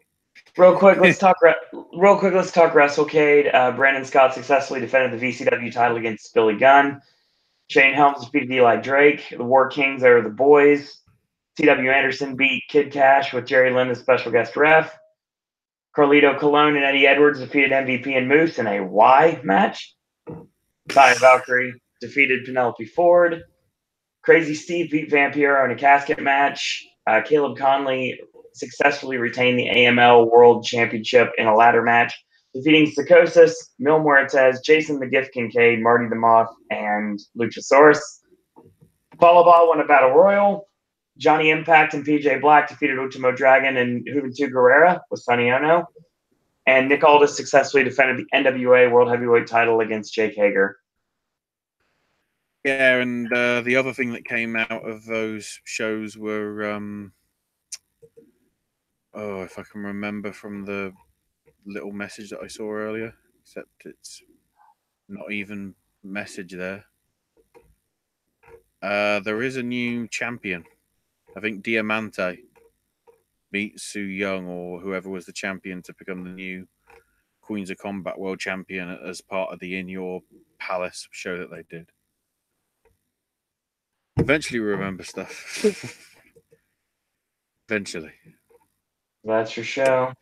Real quick, let's talk WrestleCade. Brandon Scott successfully defended the VCW title against Billy Gunn. Shane Helms defeated Eli Drake. The War Kings are the boys. C.W. Anderson beat Kid Cash with Jerry Lynn as special guest ref. Carlito Colon and Eddie Edwards defeated MVP and Moose in a Y match. Taya Valkyrie defeated Penelope Ford. Crazy Steve beat Vampiro in a casket match. Caleb Conley successfully retained the AML World Championship in a ladder match, defeating Psychosis, Mil Muertes, Jason the Gift Kincaid, Marty the Moth, and Luchasaurus. Falaba won a Battle Royal. Johnny Impact and PJ Black defeated Ultimo Dragon and Juventud Guerrera with Sonny Ono. And Nick Aldis successfully defended the NWA World Heavyweight title against Jake Hager. Yeah, and the other thing that came out of those shows were, if I can remember from the little message that I saw earlier, except it's not even message there. There is a new champion. I think Diamante meets Su Young or whoever was the champion to become the new Queens of Combat World Champion as part of the In Your Palace show that they did. Eventually we remember stuff. Eventually. That's your show.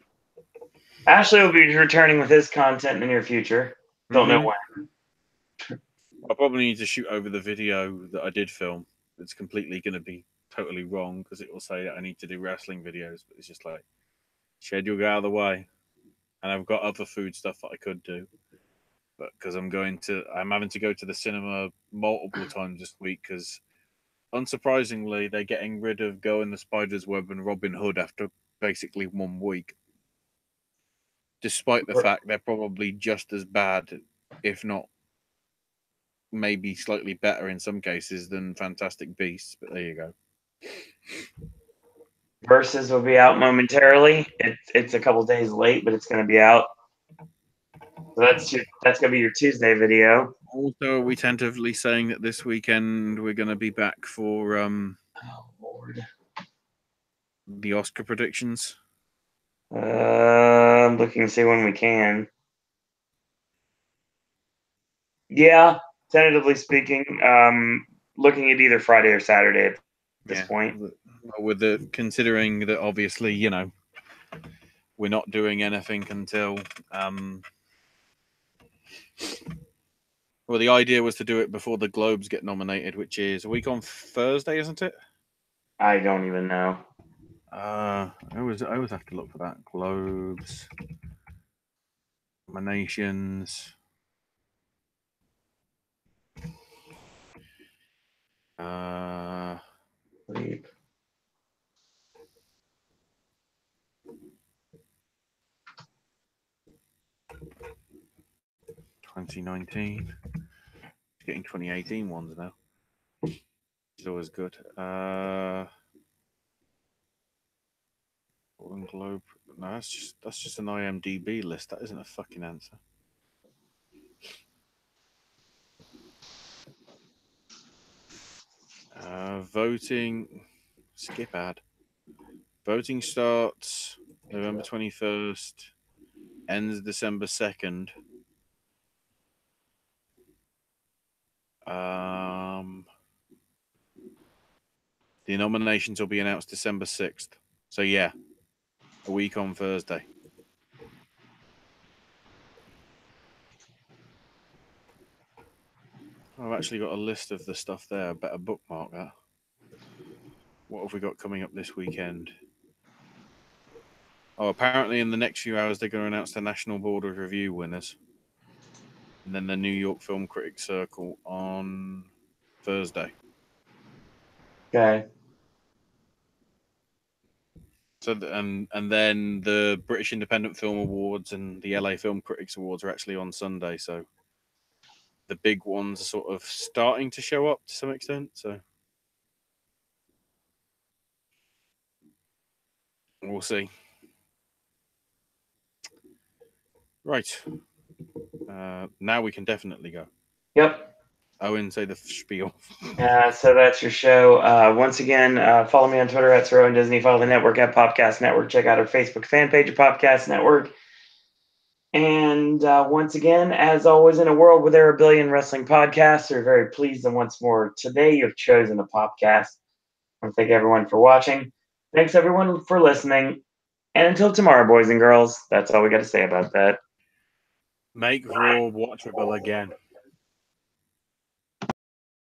Ashley will be returning with his content in the near future. Don't know when. I probably need to shoot over the video that I did film. It's completely going to be totally wrong because it will say that I need to do wrestling videos, but it's just like, schedule go out of the way. And I've got other food stuff that I could do. But because I'm having to go to the cinema multiple times this week because unsurprisingly, they're getting rid of Go in the Spider's Web and Robin Hood after basically 1 week. Despite the fact they're probably just as bad, if not maybe slightly better in some cases than Fantastic Beasts. But there you go. Versus will be out momentarily. It's a couple days late, but it's going to be out. So that's going to be your Tuesday video. Also, are we tentatively saying that this weekend we're going to be back for oh Lord, the Oscar predictions? I'm looking to see when we can. Yeah, tentatively speaking, looking at either Friday or Saturday at this point. With considering that obviously, we're not doing anything until well, the idea was to do it before the Globes get nominated, which is a week on Thursday, isn't it? I don't even know. I always have to look for that. Globes nominations. Sleep. $2019. Getting 2018 ones now. It's always good. Golden Globe. No, that's just an IMDb list. That isn't a fucking answer. Voting. Skip ad. Voting starts November 21st. Ends December 2nd. The nominations will be announced December 6th. So yeah, a week on Thursday. I've actually got a list of the stuff there. I better bookmark that. What have we got coming up this weekend? Oh, apparently in the next few hours they're going to announce the National Board of Review winners. And then the New York Film Critics Circle on Thursday. Okay. So and then the British Independent Film Awards and the LA Film Critics Awards are actually on Sunday. So the big ones are sort of starting to show up to some extent. So we'll see. Right. Now we can definitely go. Yep. Owen, say the spiel. So that's your show. Once again, follow me on Twitter at Sir Owen Disney. Follow the network at Popcast Network. Check out our Facebook fan page at Popcast Network. And once again, as always, in a world where there are a billion wrestling podcasts, we're very pleased that once more today you've chosen a Popcast. I want to thank everyone for watching. Thanks everyone for listening. And until tomorrow, boys and girls, that's all we got to say about that. Make Raw watchable again.